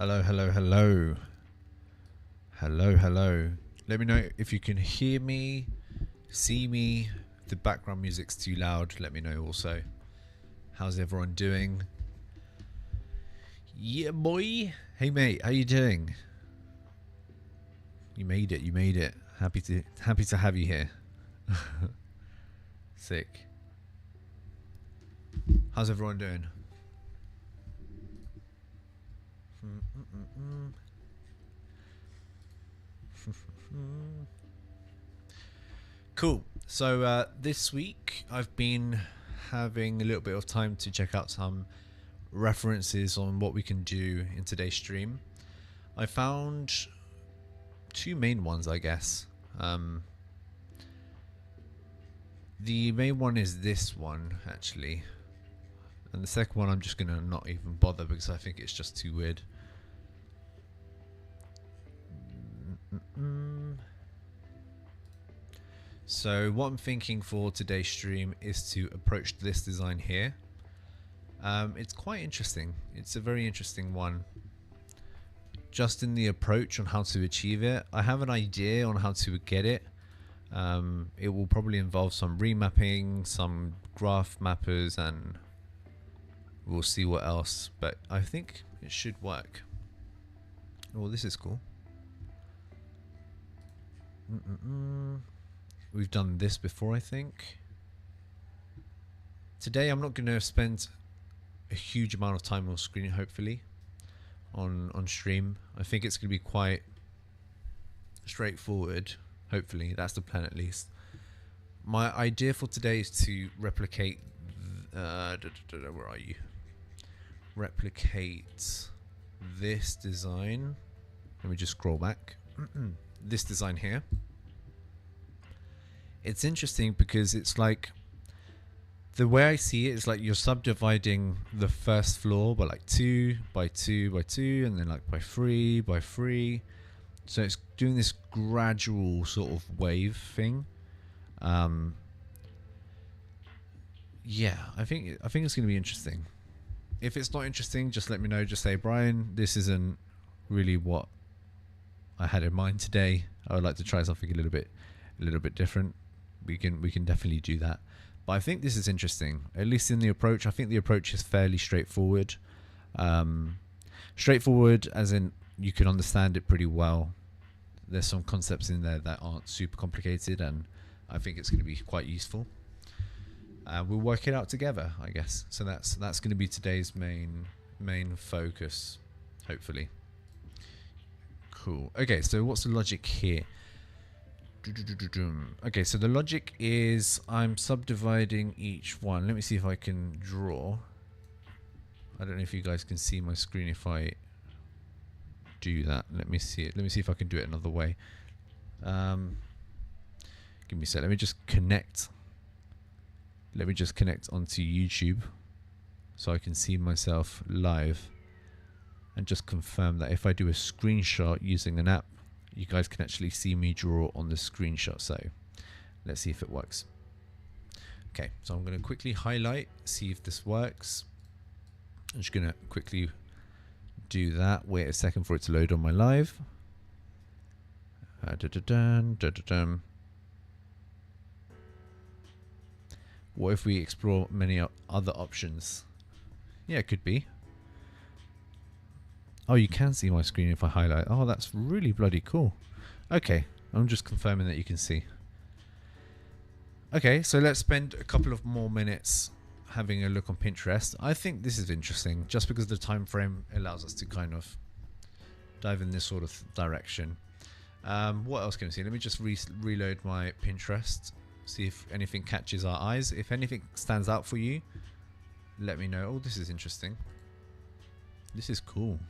Hello, hello, hello. Hello, hello. Let me know if you can hear me, see me. If the background music's too loud, let me know also. How's everyone doing? Yeah, boy. Hey, mate. How you doing? You made it. You made it. Happy to have you here. Sick. How's everyone doing? Cool. So this week I've been having a little bit of time to check out some references on what we can do in today's stream. I found two main ones, I guess. The main one is this one, actually. And the second one I'm just going to not even bother because I think it's just too weird. So what I'm thinking for today's stream is to approach this design here. It's quite interesting. It's a very interesting one. Just in the approach on how to achieve it. I have an idea on how to get it. It will probably involve some remapping, some graph mappers, and we'll see what else. But I think it should work. Oh, this is cool. We've done this before, I think. Today I'm not going to spend a huge amount of time on screen, hopefully, on stream. I think it's going to be quite straightforward, hopefully. That's the plan, at least. My idea for today is to replicate... where are you? Replicate this design. Let me just scroll back. This design here. It's interesting because it's like, the way I see it is like you're subdividing the first floor by like 2 by 2 by 2 and then like by 3 by 3. So it's doing this gradual sort of wave thing. Yeah, I think it's going to be interesting. If it's not interesting, just let me know. Just say, Brian, this isn't really what I had in mind today. I would like to try something a little bit different. We can definitely do that. But I think this is interesting, at least in the approach. I think the approach is fairly straightforward. Straightforward as in you can understand it pretty well. There's some concepts in there that aren't super complicated, and I think it's going to be quite useful. We'll work it out together, I guess. So that's going to be today's main focus, hopefully. Cool. Okay, so what's the logic here? Okay, so the logic is I'm subdividing each one. Let me see if I can draw. I don't know if you guys can see my screen if I do that. Let me see it. Let me see if I can do it another way. Give me a sec. Let me just connect. Let me just connect onto YouTube so I can see myself live and just confirm that if I do a screenshot using an app, you guys can actually see me draw on the screenshot. So let's see if it works. Okay, so I'm going to quickly highlight, see if this works. I'm just going to quickly do that. Wait a second for it to load on my live. What if we explore many other options? Yeah, it could be. Oh, you can see my screen if I highlight. Oh, that's really bloody cool. Okay, I'm just confirming that you can see. Okay, so let's spend a couple of more minutes having a look on Pinterest. I think this is interesting, just because the time frame allows us to kind of dive in this sort of direction. What else can we see? Let me just reload my Pinterest, see if anything catches our eyes. If anything stands out for you, let me know. Oh, this is interesting. This is cool.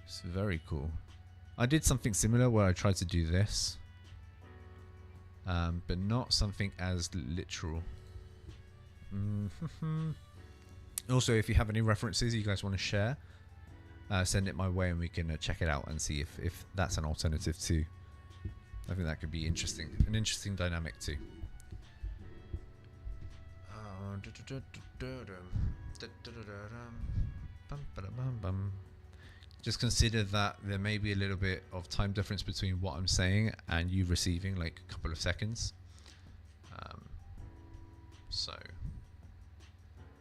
It's very cool. I did something similar where I tried to do this, but not something as literal. Also, if you have any references you guys want to share, send it my way and we can check it out and see if that's an alternative too. I think that could be interesting, an interesting dynamic too. Bum, ba-da, bum, bum. Just consider that there may be a little bit of time difference between what I'm saying and you receiving, like a couple of seconds. So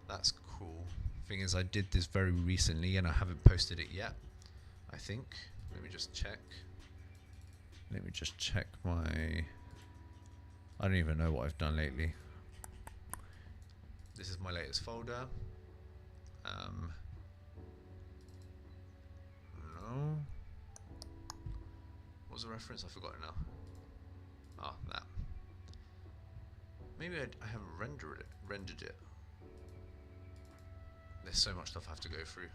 that's cool. Thing is, I did this very recently and I haven't posted it yet, I think. Let me just check. Let me just check my... I don't even know what I've done lately. This is my latest folder. No. What was the reference? I've forgotten now. Ah, that. Maybe I haven't rendered it. There's so much stuff I have to go through.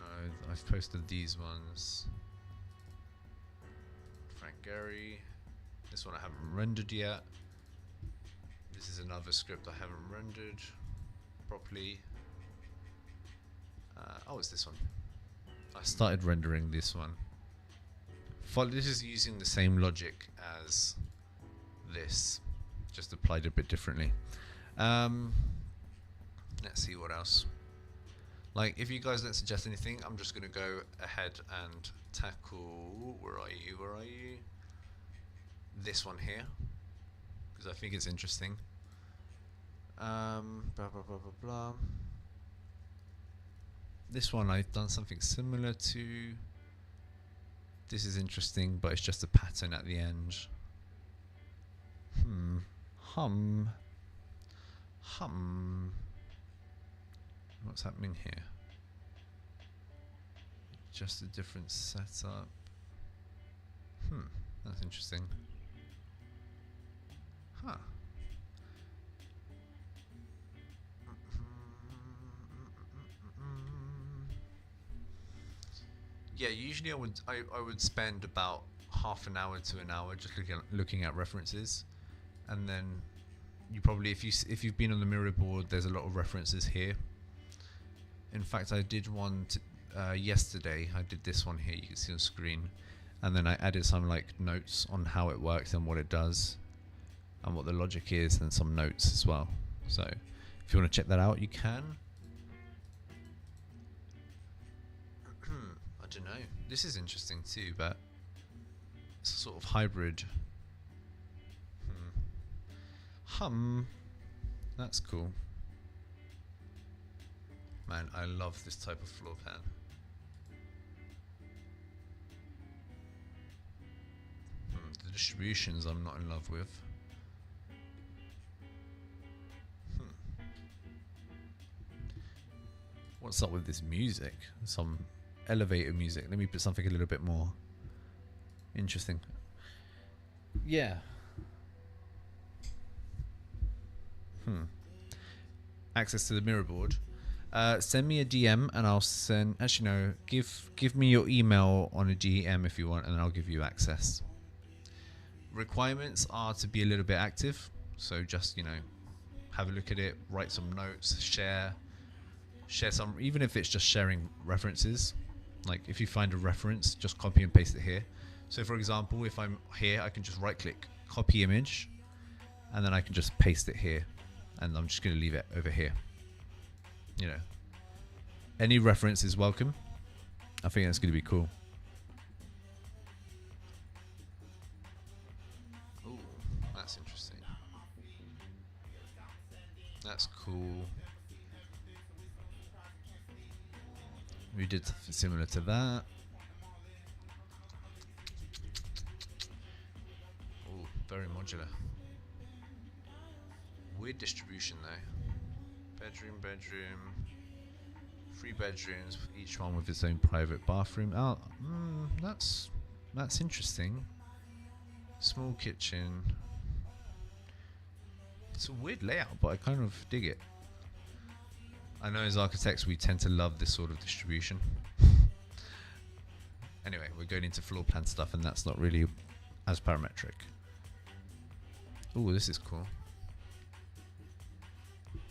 No, I've posted these ones. Frank Gehry. This one I haven't rendered yet. This is another script I haven't rendered properly. Oh, it's this one. I started rendering this one. This is using the same logic as this, just applied a bit differently. Let's see what else. Like, if you guys don't suggest anything, I'm just going to go ahead and tackle... Where are you? Where are you? This one here, because I think it's interesting. Blah, blah, blah, blah, blah. This one I've done something similar to. This is interesting, but it's just a pattern at the end. Hum. What's happening here? Just a different setup. That's interesting. Huh. Yeah, usually I would spend about half an hour to an hour just looking at references, and then you probably, if you've been on the mirror board, there's a lot of references here. In fact, I did one yesterday. I did this one here, you can see on screen, and then I added some like notes on how it works and what it does and what the logic is, and some notes as well. So if you want to check that out, you can. I don't know, this is interesting too, but it's a sort of hybrid. That's cool. Man, I love this type of floor plan. The distributions I'm not in love with. What's up with this music? Some elevator music. Let me put something a little bit more interesting. Yeah. Access to the mirror board. Send me a DM and I'll send. Actually, no. Give me your email on a DM if you want, and I'll give you access. Requirements are to be a little bit active. So just, you know, have a look at it, write some notes, share some, even if it's just sharing references. Like if you find a reference, just copy and paste it here. So for example, if I'm here, I can just right click, copy image, and then I can just paste it here, and I'm just going to leave it over here. You know, any reference is welcome. I think that's going to be cool. Ooh, that's interesting. That's cool. We did something similar to that. Oh, very modular. Weird distribution though. Bedroom, 3 bedrooms, each one with its own private bathroom. Oh, that's interesting. Small kitchen. It's a weird layout, but I kind of dig it. I know as architects we tend to love this sort of distribution. Anyway, we're going into floor plan stuff, and that's not really as parametric. Ooh, this is cool.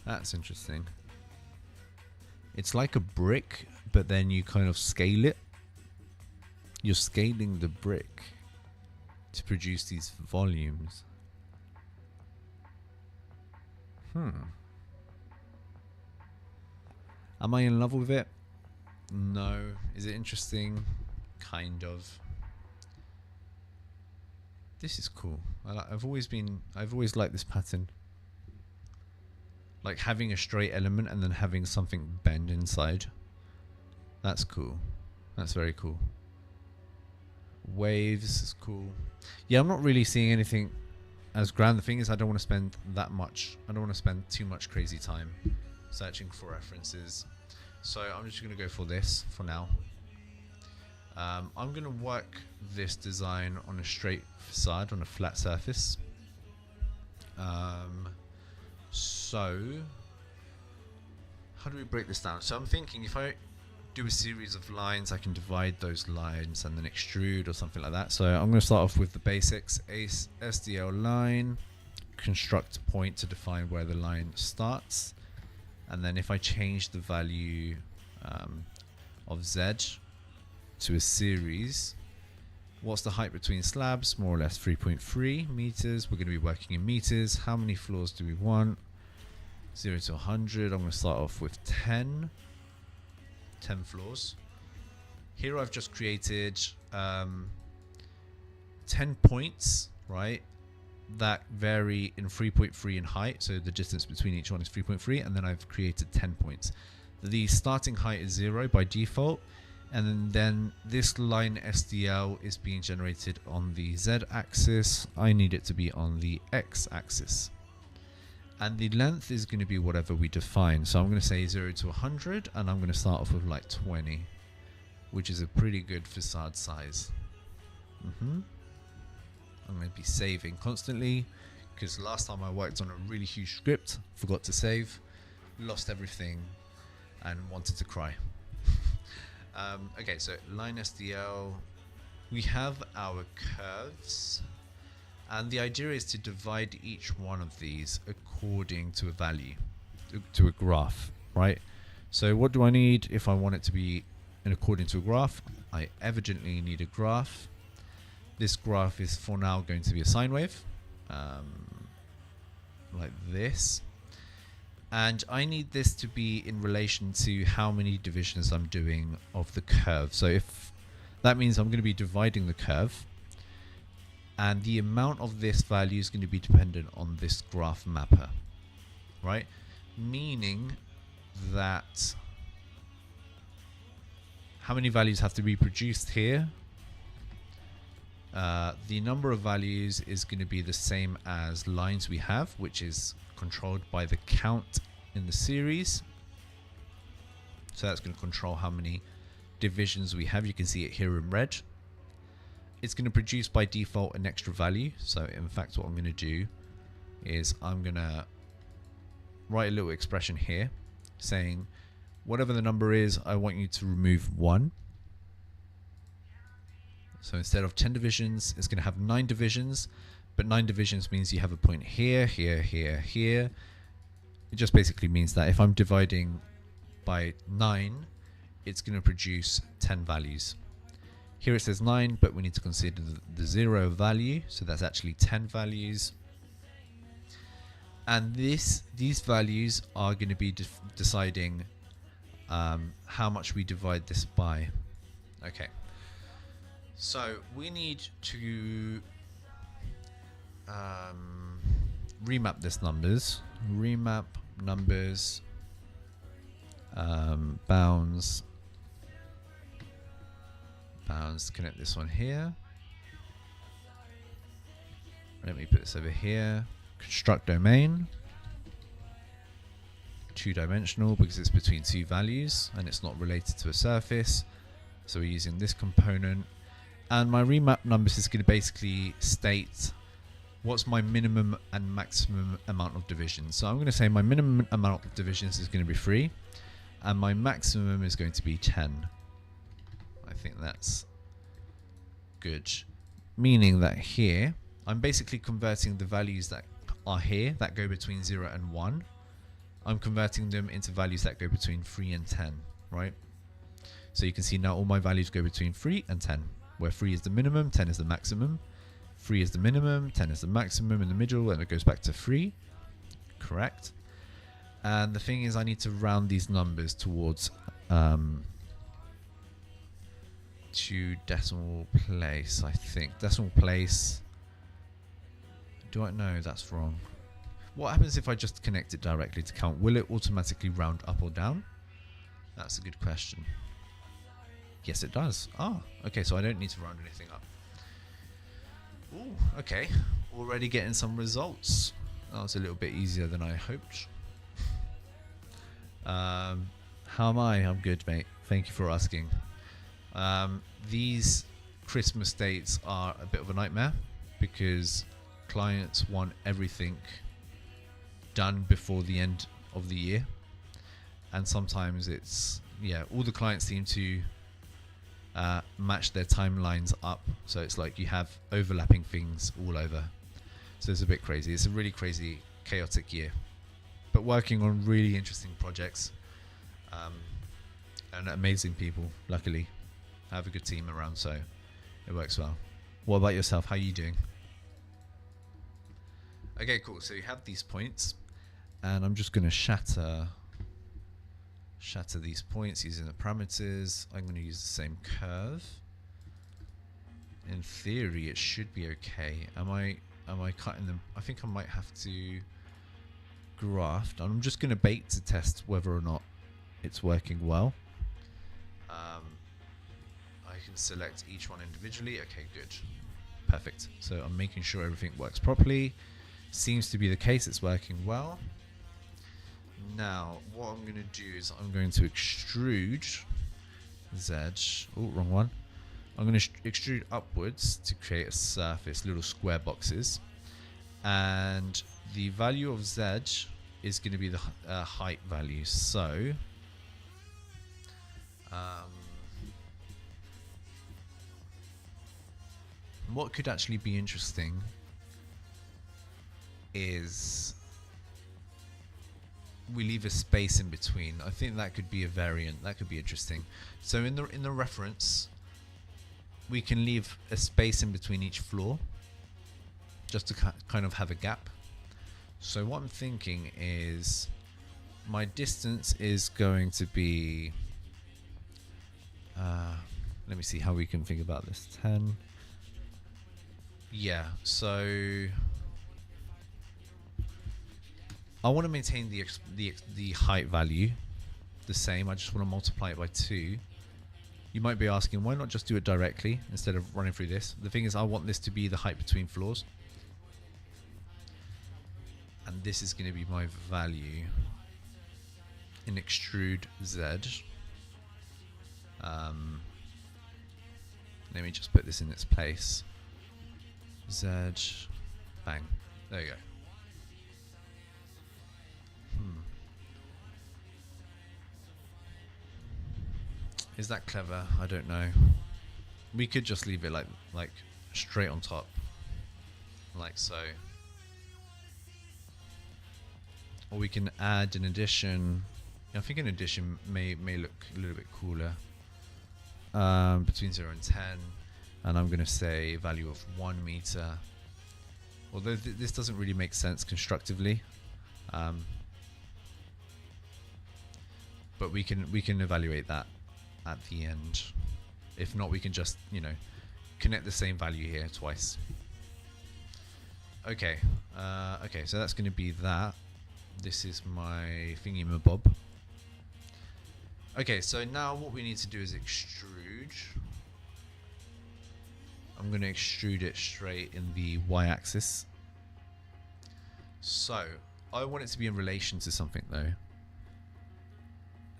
That's interesting. It's like a brick, but then you kind of scale it. You're scaling the brick to produce these volumes. Am I in love with it? No. Is it interesting? Kind of. This is cool. I've always liked this pattern. Like having a straight element and then having something bend inside. That's cool. That's very cool. Waves is cool. Yeah, I'm not really seeing anything as grand. The thing is, I don't want to spend that much. I don't want to spend too much crazy time searching for references. So I'm just going to go for this for now. I'm going to work this design on a straight facade, on a flat surface. So how do we break this down? So I'm thinking if I do a series of lines, I can divide those lines and then extrude or something like that. So I'm going to start off with the basics. SDL line, construct a point to define where the line starts. And then if I change the value of Z to a series, what's the height between slabs? More or less 3.3 meters. We're going to be working in meters. How many floors do we want? 0 to 100. I'm going to start off with 10 floors. Here I've just created 10 points, right, that vary in 3.3 in height. So the distance between each one is 3.3, and then I've created 10 points. The starting height is 0 by default, and then this line SDL is being generated on the Z axis. I need it to be on the X axis. And the length is going to be whatever we define. So I'm going to say 0 to 100, and I'm going to start off with like 20, which is a pretty good facade size. I'm going to be saving constantly, because last time I worked on a really huge script, forgot to save, lost everything, and wanted to cry. Okay, so line SDL, we have our curves. And the idea is to divide each one of these according to a value, to a graph, right? So what do I need if I want it to be in according to a graph? I evidently need a graph. This graph is for now going to be a sine wave, like this. And I need this to be in relation to how many divisions I'm doing of the curve. So if that means I'm going to be dividing the curve, and the amount of this value is going to be dependent on this graph mapper, right? Meaning that how many values have to be produced here? The number of values is going to be the same as lines we have, which is controlled by the count in the series. So that's going to control how many divisions we have. You can see it here in red. It's going to produce by default an extra value. So in fact, what I'm going to do is I'm going to write a little expression here saying whatever the number is, I want you to remove 1. So instead of 10 divisions, it's going to have 9 divisions, but 9 divisions means you have a point here, here, here, here. It just basically means that if I'm dividing by 9, it's going to produce 10 values. Here it says 9, but we need to consider the 0 value, so that's actually 10 values. And these values are going to be deciding how much we divide this by. Okay, so we need to remap this numbers. Remap numbers, bounds, connect this one here. Let me put this over here. Construct domain, 2-dimensional because it's between 2 values and it's not related to a surface. So we're using this component, and my remap numbers is going to basically state what's my minimum and maximum amount of divisions. So I'm going to say my minimum amount of divisions is going to be 3, and my maximum is going to be 10. I think that's good. Meaning that here, I'm basically converting the values that are here, that go between 0 and 1. I'm converting them into values that go between 3 and 10, right? So you can see now all my values go between 3 and 10, where 3 is the minimum, 10 is the maximum. 3 is the minimum, 10 is the maximum in the middle, and it goes back to 3. Correct. And the thing is, I need to round these numbers towards to decimal place, I think. Decimal place. Do I know that's wrong? What happens if I just connect it directly to count? Will it automatically round up or down? That's a good question. Yes, it does. Ah, okay, so I don't need to round anything up. Ooh, okay. Already getting some results. That was a little bit easier than I hoped. How am I? I'm good, mate. Thank you for asking. These Christmas dates are a bit of a nightmare because clients want everything done before the end of the year, and sometimes it's, yeah, all the clients seem to match their timelines up, so it's like you have overlapping things all over, so it's a bit crazy. It's a really crazy, chaotic year, but working on really interesting projects and amazing people. Luckily I have a good team around, so it works well. What about yourself? How are you doing? Okay, cool. So you have these points, and I'm just going to shatter these points using the parameters. I'm going to use the same curve. In theory, it should be okay. Am I cutting them? I think I might have to graft. I'm just going to bait to test whether or not it's working well. I can select each one individually. Okay, good. Perfect. So I'm making sure everything works properly. Seems to be the case. It's working well. Now, what I'm going to do is I'm going to extrude Z. Oh, wrong one. I'm going to extrude upwards to create a surface, little square boxes. And the value of Z is going to be the height value. So, what could actually be interesting is we leave a space in between. I think that could be a variant. That could be interesting. So in the reference, we can leave a space in between each floor, just to kind of have a gap. So what I'm thinking is my distance is going to be, let me see how we can think about this. 10. Yeah, so I want to maintain the height value the same. I just want to multiply it by 2. You might be asking, why not just do it directly instead of running through this? The thing is, I want this to be the height between floors. And this is going to be my value in extrude Z. Let me just put this in its place. Z, bang. There you go. Is that clever? I don't know. We could just leave it like straight on top, like so. Or we can add an addition. I think an addition may look a little bit cooler. Between 0 and 10, and I'm going to say value of 1 meter. Although this doesn't really make sense constructively, but we can evaluate that at the end. If not, we can just, connect the same value here twice. Okay, okay, so that's going to be that. This is my thingy-mabob. Okay, so now what we need to do is extrude. I'm going to extrude it straight in the y-axis. So I want it to be in relation to something though.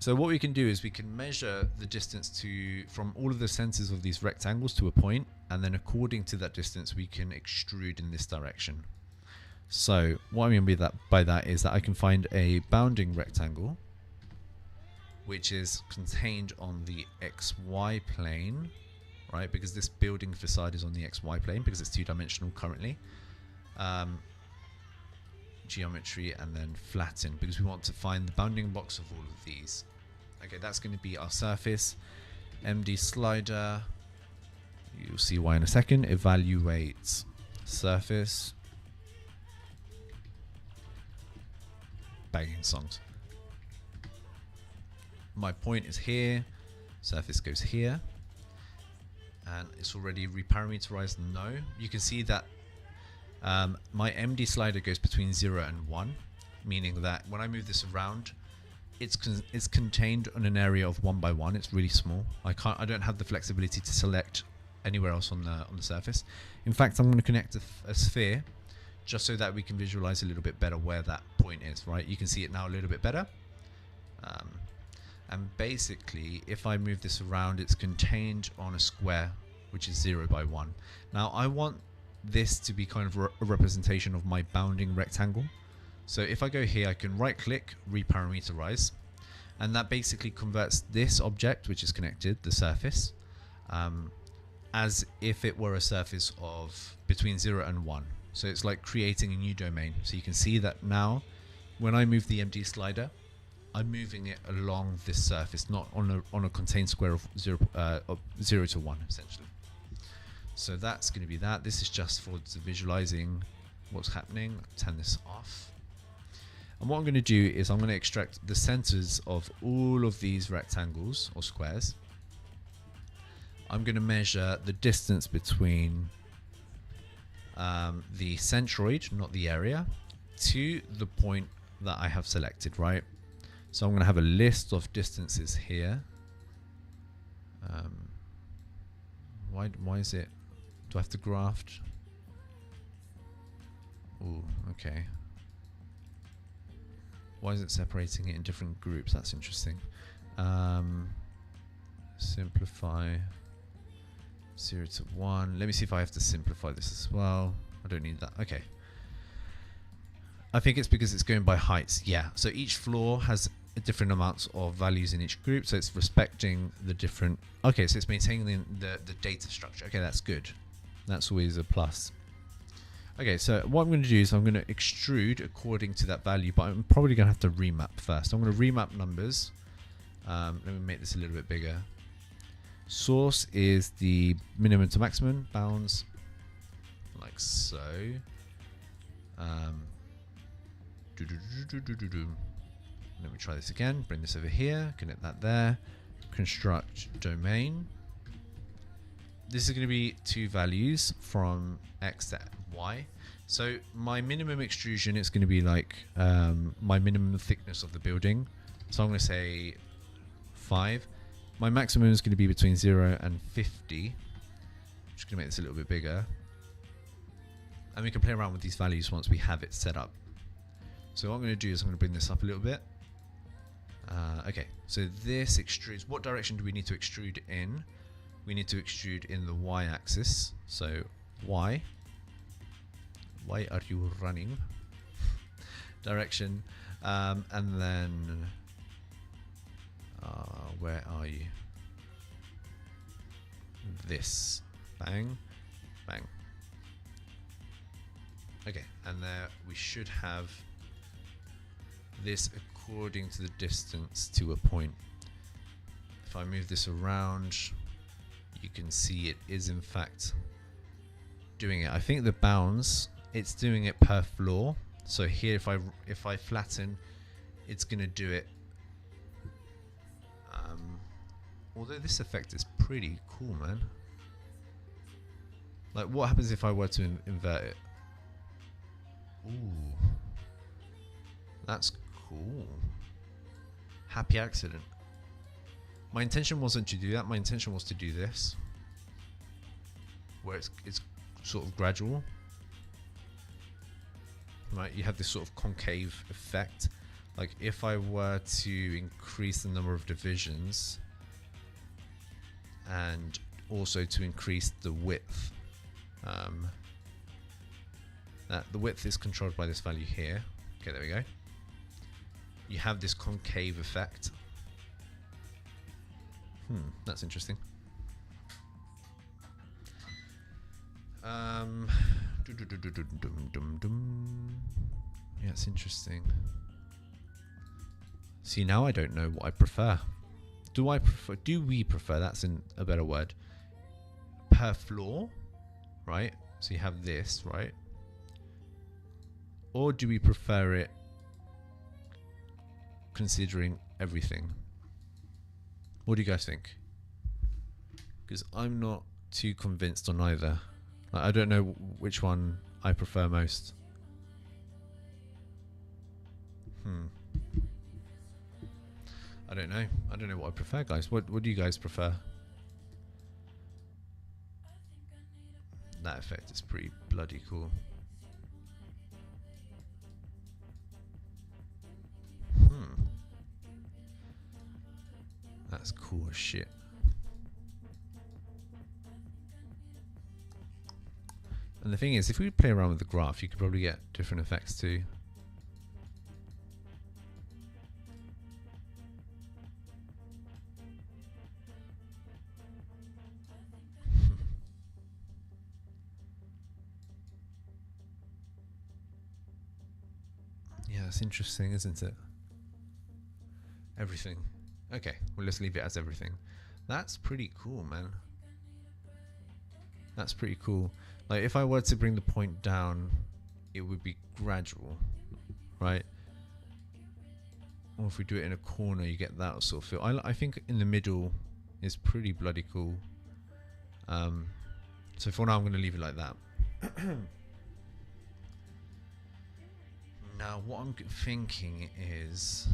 So what we can do is we can measure the distance from all of the centers of these rectangles to a point, and then according to that distance we can extrude in this direction. So what I mean by that is that I can find a bounding rectangle which is contained on the XY plane, right? Because this building facade is on the XY plane because it's 2-dimensional currently. Geometry and then flatten, because we want to find the bounding box of all of these. Okay, that's going to be our surface. MD slider, you'll see why in a second. Evaluate surface. Banging songs. my point is here, surface goes here, and it's already reparameterized. No, you can see that my MD slider goes between 0 and 1, meaning that when I move this around, it's contained on an area of 1 by 1. It's really small. I don't have the flexibility to select anywhere else on the surface. In fact, I'm going to connect a sphere just so that we can visualize a little bit better where that point is, right? You can see it now a little bit better. And basically, if I move this around, it's contained on a square, which is 0 by 1. Now, I want this to be kind of a representation of my bounding rectangle. So if I go here, I can right click, reparameterize, and that basically converts this object, which is connected, the surface, as if it were a surface of between 0 and 1. So it's like creating a new domain. So you can see that now when I move the MD slider, I'm moving it along this surface, not on a contained square of 0 to 1, essentially. So that's going to be that. This is just for visualizing what's happening. Turn this off. And what I'm going to do is I'm going to extract the centers of all of these rectangles or squares. I'm going to measure the distance between the centroid, not the area, to the point that I have selected, right? So I'm going to have a list of distances here. Why is it? Do I have to graft? Oh, okay. Why is it separating it in different groups? That's interesting. Simplify 0 to 1. Let me see if I have to simplify this as well. I don't need that. Okay. I think it's because it's going by heights. Yeah. So each floor has different amounts of values in each group. So it's respecting the different. Okay. So it's maintaining the data structure. Okay. That's good. That's always a plus. Okay, so what I'm going to do is I'm going to extrude according to that value, but I'm probably going to have to remap first. I'm going to remap numbers. Let me make this a little bit bigger. Source is the minimum to maximum, bounds like so. Let me try this again. Bring this over here, connect that there. Construct domain. This is going to be two values from X to Y. So my minimum extrusion is going to be like my minimum thickness of the building. So I'm going to say 5. My maximum is going to be between 0 and 50. I'm just going to make this a little bit bigger. And we can play around with these values once we have it set up. So what I'm going to do is I'm going to bring this up a little bit. Okay, so this extrudes. What direction do we need to extrude in? We need to extrude in the y-axis. So y. Why are you running? Direction. And then where are you? This. Bang. Bang. Okay, and there we should have this according to the distance to a point. If I move this around, you can see it is in fact doing it. I think the bounds, it's doing it per floor. So here, if I flatten, it's gonna do it. Although this effect is pretty cool, man. Like, what happens if I were to invert it? Ooh, that's cool. Happy accident. My intention wasn't to do that. My intention was to do this, where it's sort of gradual. Right, you have this sort of concave effect. Like if I were to increase the number of divisions and also to increase the width, the width is controlled by this value here. Okay, there we go. You have this concave effect. That's interesting. Yeah, it's interesting. See, now I don't know what I prefer. Do we prefer, that's a better word, per floor, right? So you have this, right? Or do we prefer it considering everything? What do you guys think? Because I'm not too convinced on either. I don't know which one I prefer most. I don't know. I don't know what I prefer, guys. What do you guys prefer? That effect is pretty bloody cool. That's cool as shit. And the thing is, if we play around with the graph, you could probably get different effects too. Yeah, that's interesting, isn't it? Everything. Okay, well, let's leave it as everything. That's pretty cool, man. That's pretty cool. Like, if I were to bring the point down, it would be gradual, right? Or if we do it in a corner, you get that sort of feel. I think in the middle is pretty bloody cool. So for now, I'm going to leave it like that. Now, what I'm thinking is...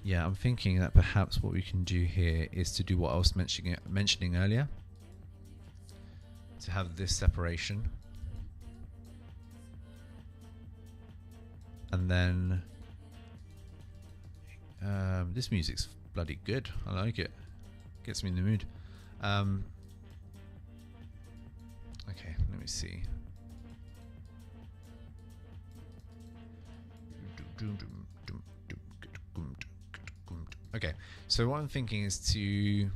yeah, I'm thinking that perhaps what we can do here is to do what I was mentioning earlier. To have this separation. And then... this music's bloody good. I like it. Gets me in the mood. Okay, let me see. Okay, so what I'm thinking is to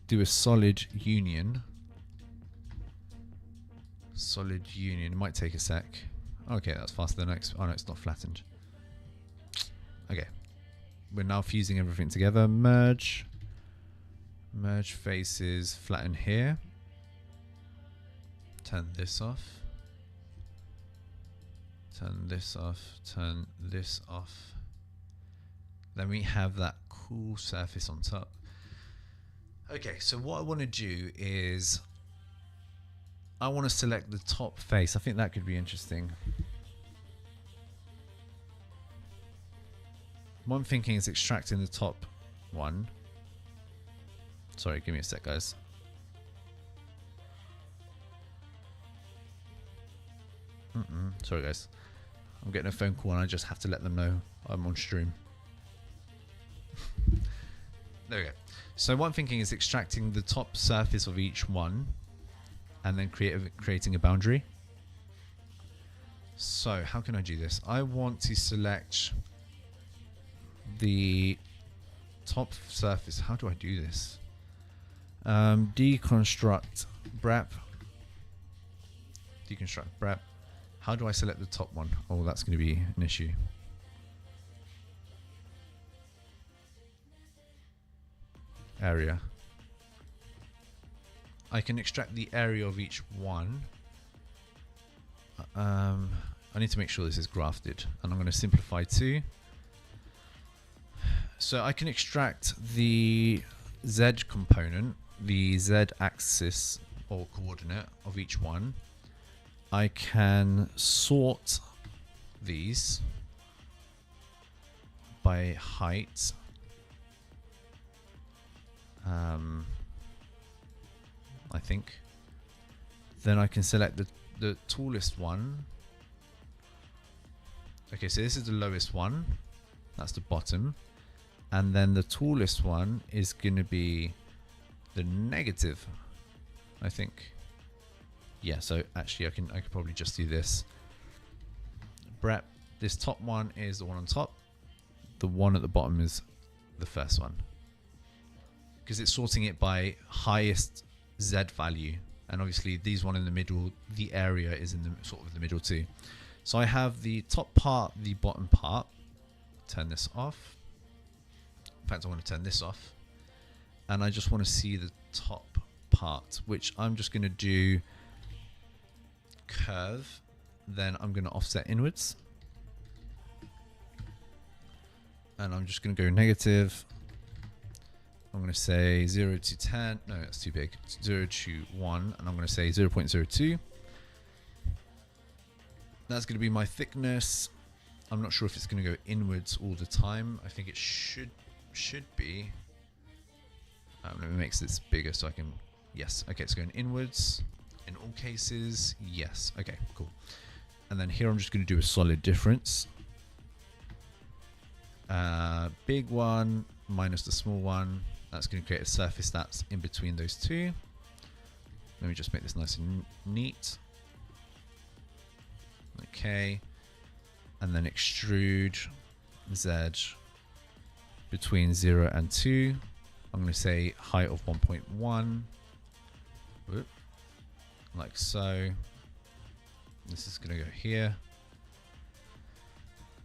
do a solid union. Solid union. It might take a sec. Okay, that's faster than next. Oh no, it's not flattened. Okay. We're now fusing everything together. Merge. Merge faces. Flatten here. Turn this off. Turn this off. Turn this off. Then we have that cool surface on top. Okay, so what I want to do is I want to select the top face. I think that could be interesting. What I'm thinking is extracting the top one. Sorry, give me a sec, guys. Sorry, guys. I'm getting a phone call and I just have to let them know I'm on stream. There we go. So what I'm thinking is extracting the top surface of each one and then creating a boundary. So how can I do this? I want to select the top surface. How do I do this? Deconstruct brep. Deconstruct brep. How do I select the top one? Oh, that's going to be an issue. Area. I can extract the area of each one. I need to make sure this is grafted, and I'm going to simplify too. So I can extract the Z component, the Z axis or coordinate of each one. I can sort these by height. I think. Then I can select the tallest one. Okay, so this is the lowest one. That's the bottom. And then the tallest one is going to be the negative, I think. Yeah, so actually I could probably just do this. Brep, this top one is the one on top. The one at the bottom is the first one. Because it's sorting it by highest Z value. And obviously these one in the middle, the area is in the sort of the middle too. So I have the top part, the bottom part. Turn this off. In fact, I want to turn this off. And I just want to see the top part, which I'm just going to do curve. Then I'm going to offset inwards. And I'm just going to go negative. I'm going to say 0 to 10. No, that's too big. 0 to 1. And I'm going to say 0.02. That's going to be my thickness. I'm not sure if it's going to go inwards all the time. I think it should be. Let me make this bigger so I can. Yes. Okay, it's going inwards in all cases. Yes. Okay, cool. And then here I'm just going to do a solid difference. Big one minus the small one. That's going to create a surface that's in between those two. Let me just make this nice and neat. Okay. And then extrude Z between 0 and 2. I'm going to say height of 1.1. Whoop. Like so. This is going to go here.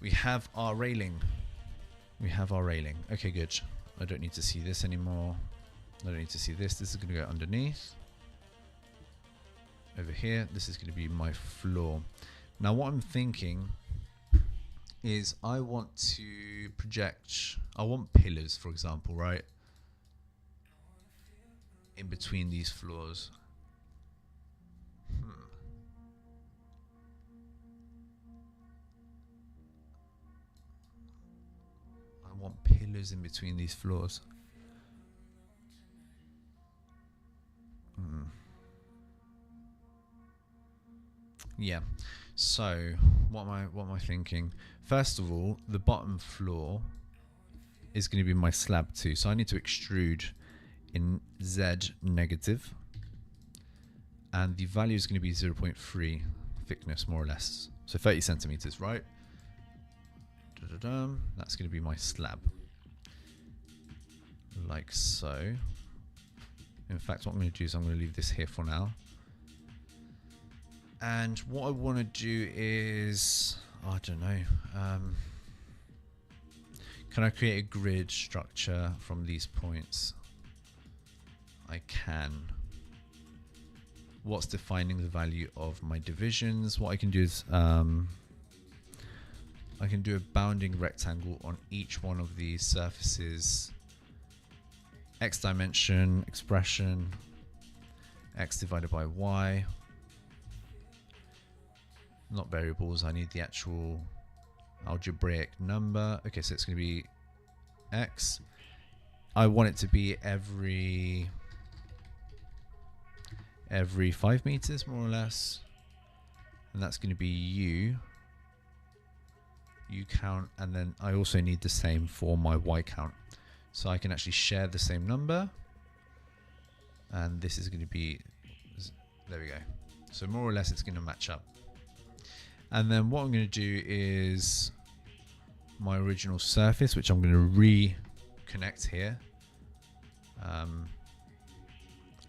We have our railing. We have our railing. Okay, good. I don't need to see this anymore. I don't need to see this. This is going to go underneath. Over here. This is going to be my floor. Now what I'm thinking is I want to project, I want pillars, for example, right? In between these floors. I want pillars in between these floors. Yeah. So what am I thinking? First of all, the bottom floor is going to be my slab too. So I need to extrude in Z negative. And the value is going to be 0.3 thickness, more or less. So 30 centimeters, right? That's going to be my slab. Like so. In fact, what I'm going to do is I'm going to leave this here for now. And what I want to do is, I don't know. Can I create a grid structure from these points? I can. What's defining the value of my divisions? What I can do is I can do a bounding rectangle on each one of these surfaces. X dimension, expression, X divided by Y. Not variables, I need the actual algebraic number. Okay, so it's going to be X. I want it to be every 5 meters, more or less. And that's going to be U count. And then I also need the same for my Y count. So I can actually share the same number. And this is going to be, there we go. So more or less it's going to match up. And then what I'm going to do is my original surface, which I'm going to reconnect here.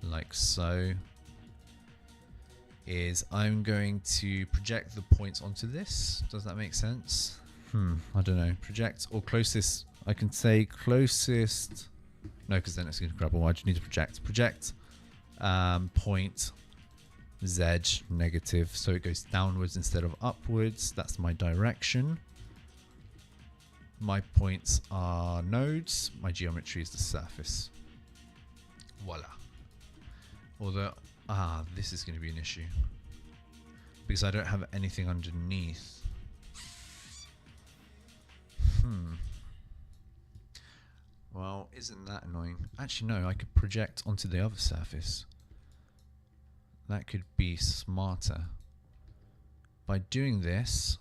Like so. Is I'm going to project the points onto this. Does that make sense? I don't know. Project or closest. I can say closest. No, because then it's going to grab all. I just need to project. Project point Z negative. So it goes downwards instead of upwards. That's my direction. My points are nodes. My geometry is the surface. Voila. Although, this is going to be an issue. Because I don't have anything underneath. Well, isn't that annoying? Actually, no, I could project onto the other surface. That could be smarter. By doing this,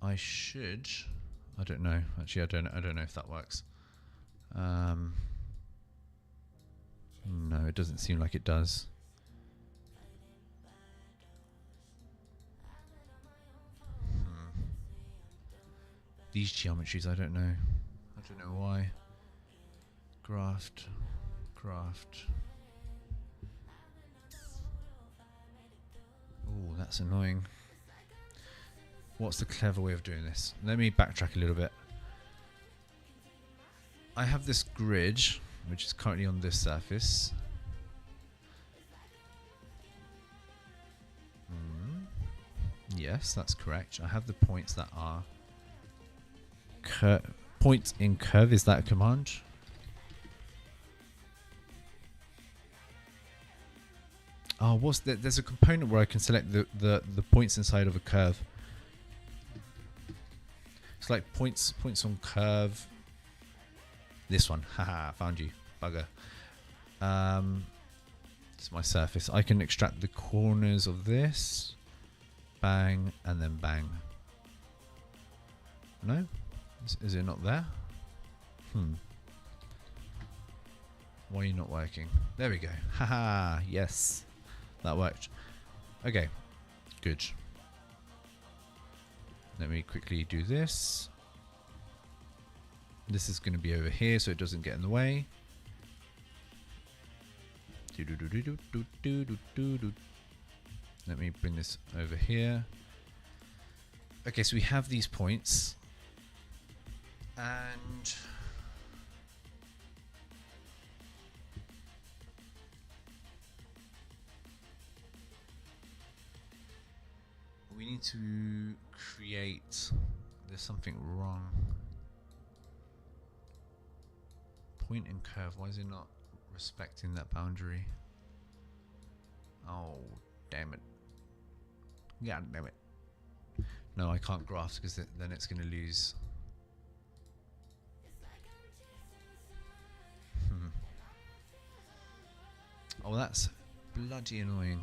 I should. I don't know. Actually, I don't know if that works. No, it doesn't seem like it does. These geometries, I don't know. I don't know why. Graft. Oh, that's annoying. What's the clever way of doing this? Let me backtrack a little bit. I have this grid, which is currently on this surface. Yes, that's correct. I have the points that are point in curve, is that a command? Oh, what's that? There's a component where I can select the points inside of a curve. It's like points on curve. This one, haha, found you, bugger. It's my surface. I can extract the corners of this, bang, and then bang. No, is it not there? Why are you not working? There we go. Haha, yes, that worked. Okay, good. Let me quickly do this. This is going to be over here so it doesn't get in the way. Let me bring this over here. Okay, so we have these points. And we need to create, there's something wrong. Point and curve, why is it not respecting that boundary? Oh, damn it. Yeah, damn it. No, I can't graph because then it's going to lose. Oh, that's bloody annoying.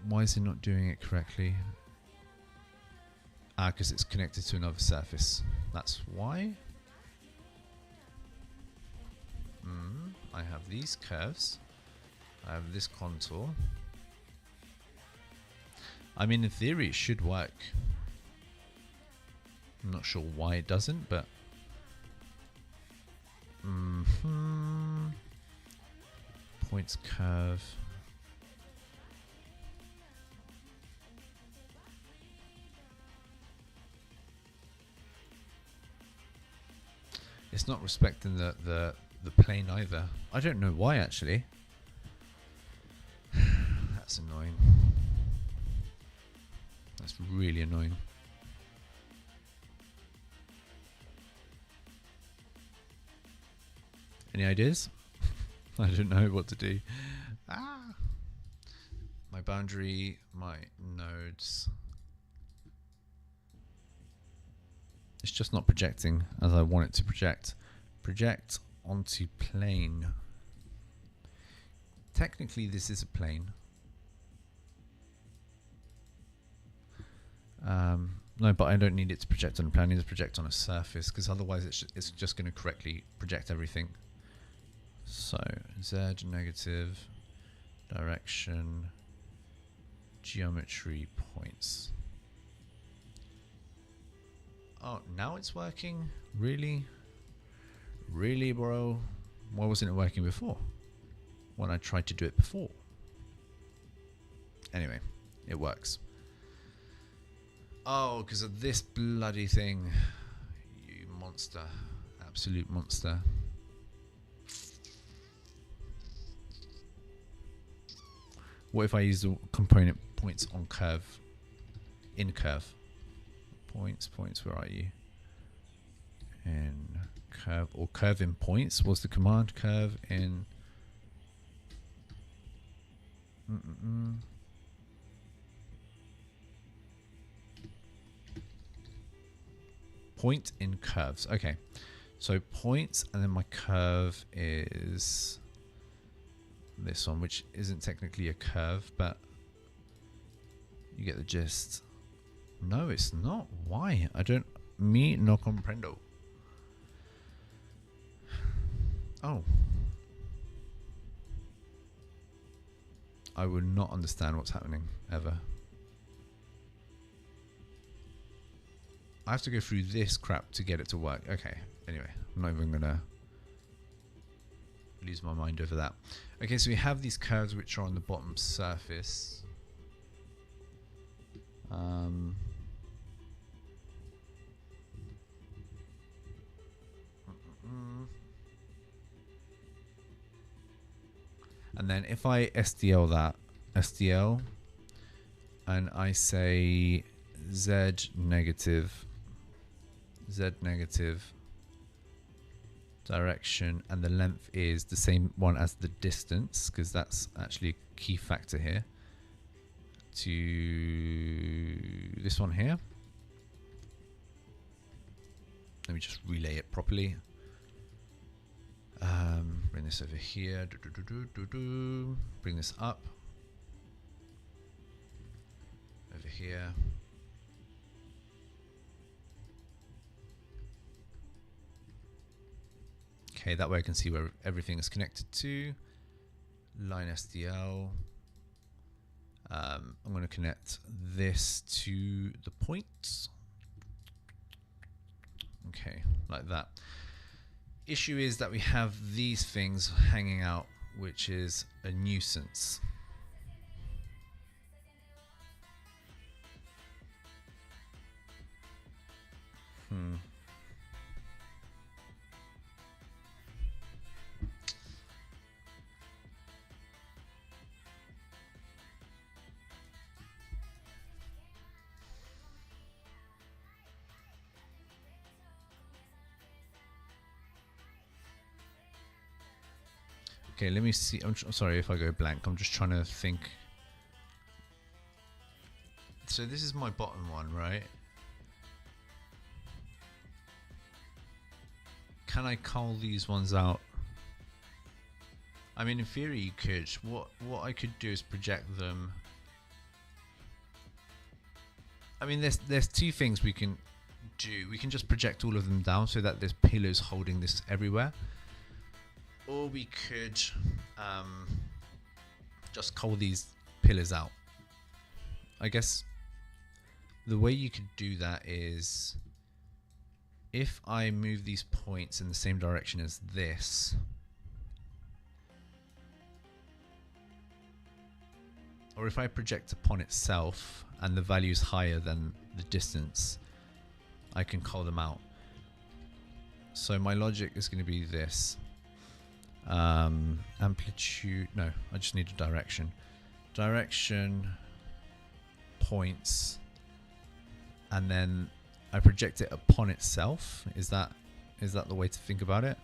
Why is it not doing it correctly? Ah, because it's connected to another surface. That's why. I have these curves. I have this contour. I mean, in theory, it should work. I'm not sure why it doesn't, but... Points curve. It's not respecting the plane either. I don't know why, actually. That's annoying. That's really annoying. Any ideas? I don't know what to do. Ah! My boundary, my nodes. It's just not projecting as I want it to project. Project onto plane. Technically, this is a plane. No, but I don't need it to project on a plane. I need it to project on a surface because otherwise it's just going to correctly project everything. So Z negative direction geometry points. Oh, now it's working? Really? Really, bro? Why wasn't it working before? When I tried to do it before. Anyway, it works. Oh, because of this bloody thing. You monster. Absolute monster. What if I use the component points on curve? In curve. Points, where are you? In curve, or curve in points. What's the command? Curve in... Point in curves. Okay. So points, and then my curve is this one, which isn't technically a curve, but you get the gist. No, it's not. Why? I don't... Me no comprendo. Oh. I would not understand what's happening, ever. I have to go through this crap to get it to work. Okay, anyway. I'm not even gonna lose my mind over that. Okay, so we have these curves which are on the bottom surface. And then if I SDL that, SDL, and I say Z negative, Z negative, direction, and the length is the same one as the distance, because that's actually a key factor here, to this one here. Let me just relay it properly. Bring this over here. Bring this up. Over here. Okay, that way I can see where everything is connected to. Line SDL. I'm going to connect this to the point. Okay, like that. Issue is that we have these things hanging out, which is a nuisance. Okay, let me see. I'm sorry if I go blank. I'm just trying to think. So this is my bottom one, right? Can I cull these ones out? I mean, in theory you could. What I could do is project them. I mean, there's two things we can do. We can just project all of them down so that there's pillars holding this everywhere. Or we could just cull these pillars out. I guess the way you could do that is if I move these points in the same direction as this, or if I project upon itself and the value is higher than the distance, I can cull them out. So my logic is going to be this. Amplitude, no, I just need a direction. Direction, points, and then I project it upon itself. Is that the way to think about it?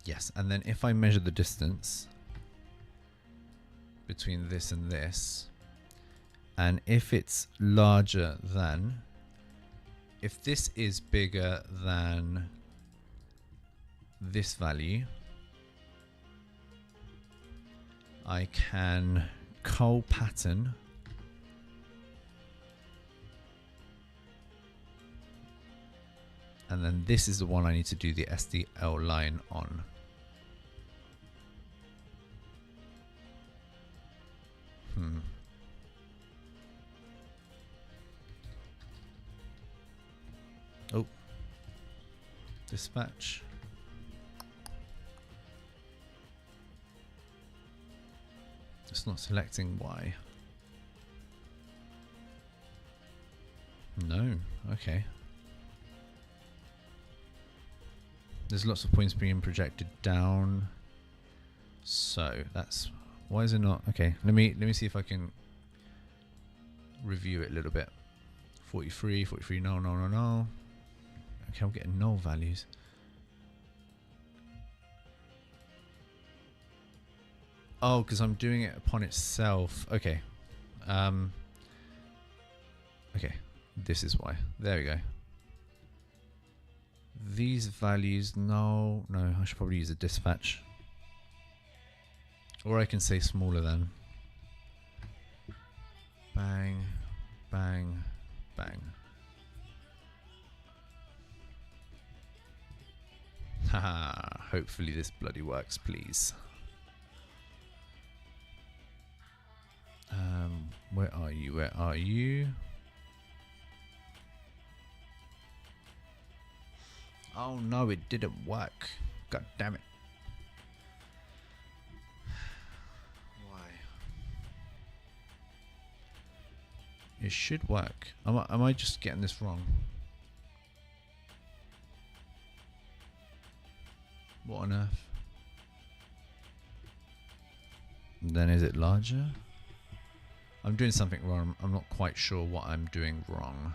Yes, and then if I measure the distance between this and this, and if it's larger than, if this is bigger than this value, I can cull pattern and then this is the one I need to do the SDL line on. Oh, dispatch. It's not selecting why. No, okay. There's lots of points being projected down. So that's why is it not okay? Let me see if I can review it a little bit. 43, no. Okay, I'm getting null values. Oh, because I'm doing it upon itself. Okay. Okay, this is why. There we go. These values, no, I should probably use a dispatch. Or I can say smaller than. Bang, bang, bang. Haha, hopefully this bloody works, please. Where are you? Where are you? Oh no, it didn't work. God damn it. Why? It should work. Am I just getting this wrong? What on earth? Then is it larger? I'm doing something wrong. I'm not quite sure what I'm doing wrong.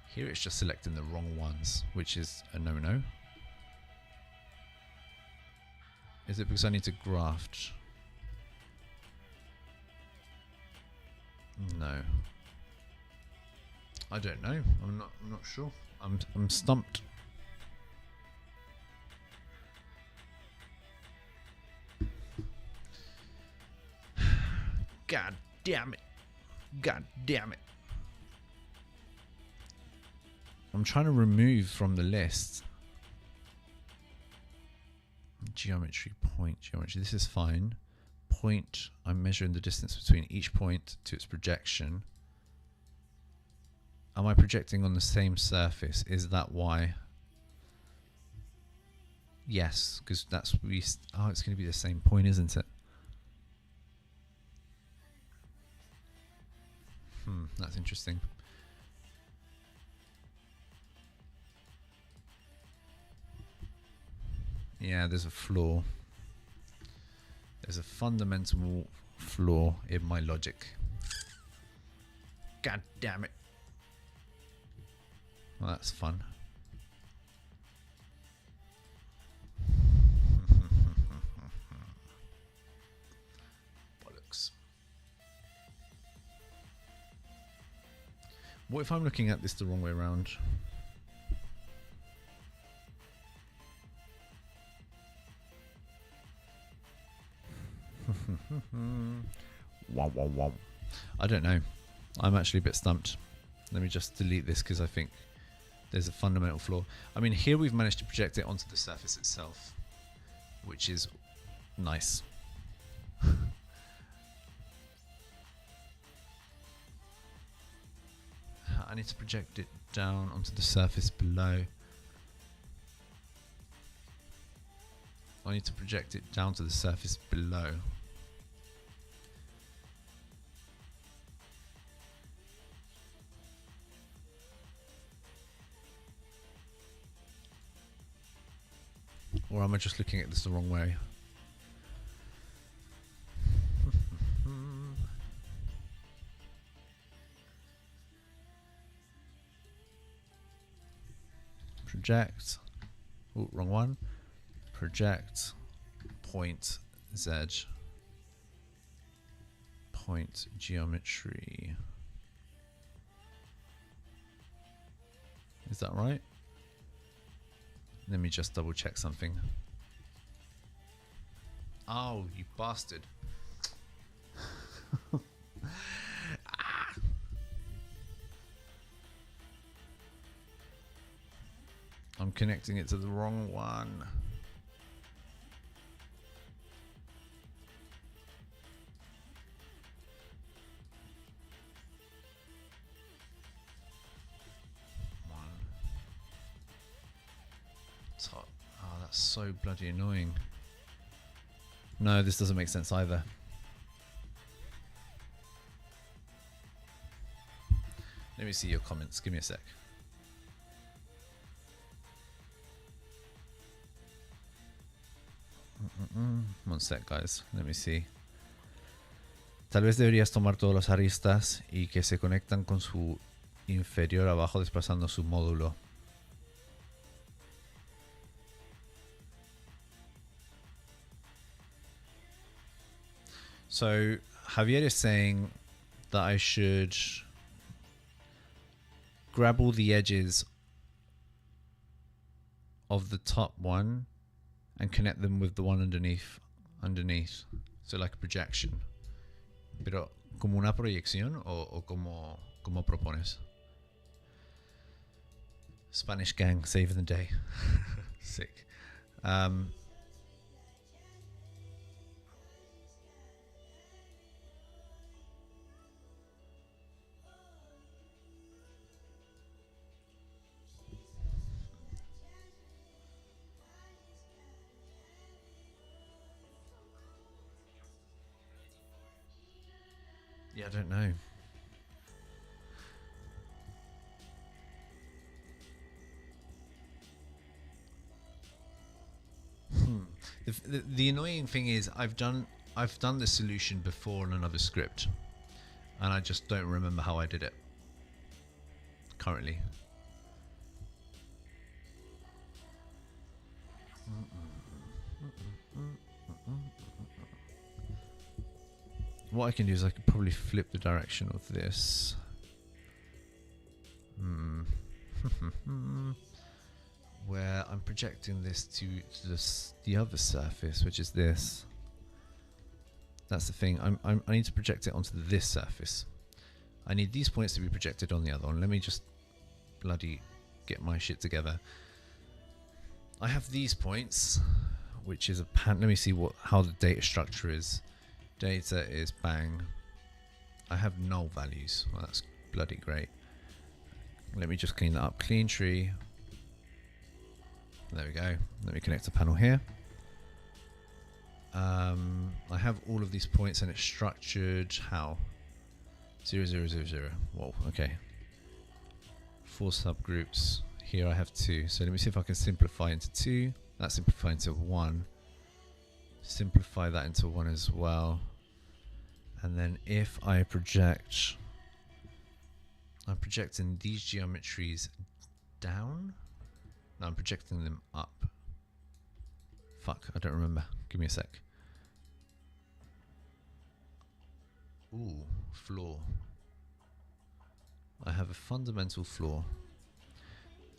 Here it's just selecting the wrong ones, which is a no-no. Is it because I need to graft? No. I don't know. I'm not sure. I'm stumped. God damn it. God damn it. I'm trying to remove from the list. Geometry, point, geometry. This is fine. Point, I'm measuring the distance between each point to its projection. Am I projecting on the same surface? Is that why? Yes, because that's it's going to be the same point, isn't it? That's interesting. Yeah, there's a flaw. There's a fundamental flaw in my logic. God damn it. Well, that's fun. Bollocks. What if I'm looking at this the wrong way around? Wow, wow, wow. I don't know. I'm actually a bit stumped. Let me just delete this because I think there's a fundamental flaw. I mean, here we've managed to project it onto the surface itself, which is nice. I need to project it down onto the surface below. I need to project it down to the surface below. Or am I just looking at this the wrong way? Project. Oh, wrong one. Project. Point Z. Point geometry. Is that right? Let me just double check something. Oh, you bastard. Ah. I'm connecting it to the wrong one. Top. Oh, that's so bloody annoying. No, this doesn't make sense either. Let me see your comments. Give me a sec. One sec, guys. Let me see. Tal vez deberías tomar todos los aristas y que se conectan con su inferior abajo desplazando su módulo. So Javier is saying that I should grab all the edges of the top one and connect them with the one underneath. So like a projection. Pero como una proyección o como propones? Spanish gang saving the day. Sick. Yeah, I don't know. The The annoying thing is I've done this solution before on another script, and I just don't remember how I did it currently. What I can do is I could probably flip the direction of this. Where I'm projecting this to the other surface, which is this. That's the thing. I need to project it onto this surface. I need these points to be projected on the other one. Let me just bloody get my shit together. I have these points, which is a pan. Let me see how the data structure is. Data is bang. I have null values. Well, that's bloody great. Let me just clean that up. Clean tree. There we go. Let me connect a panel here. I have all of these points and it's structured how? 0, 0, 0, 0. Whoa, okay. 4 subgroups. Here I have 2. So let me see if I can simplify into 2. That simplify into 1. Simplify that into 1 as well. And then if I project, I'm projecting these geometries down. No, I'm projecting them up. Fuck, I don't remember. Give me a sec. Ooh, flaw. I have a fundamental flaw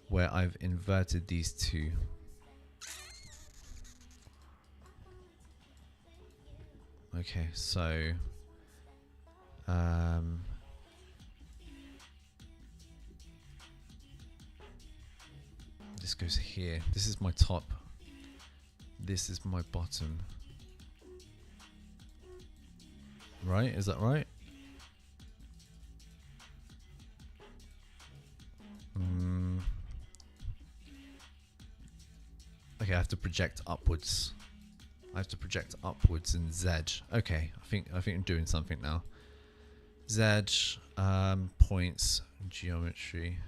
where I've inverted these two. Okay, so this goes here. This is my top. This is my bottom. Right? Is that right? Okay, I have to project upwards. I have to project upwards in Z. Okay, I think I'm doing something now. Z points geometry.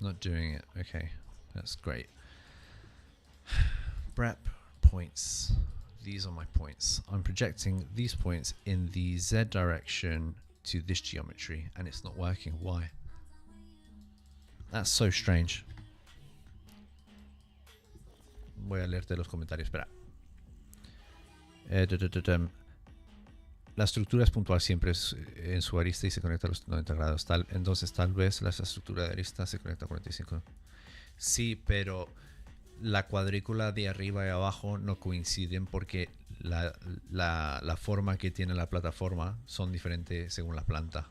Not doing it. Okay, that's great. Brep points. These are my points. I'm projecting these points in the Z direction to this geometry, and it's not working. Why? That's so strange. Voy a leerte los comentarios. Espera. La estructura es puntual siempre en su arista y se conecta a los 90 grados. Entonces tal vez la estructura de arista se conecta a 45. Sí, pero la cuadrícula de arriba y abajo no coinciden porque la forma que tiene la plataforma son diferentes según la planta.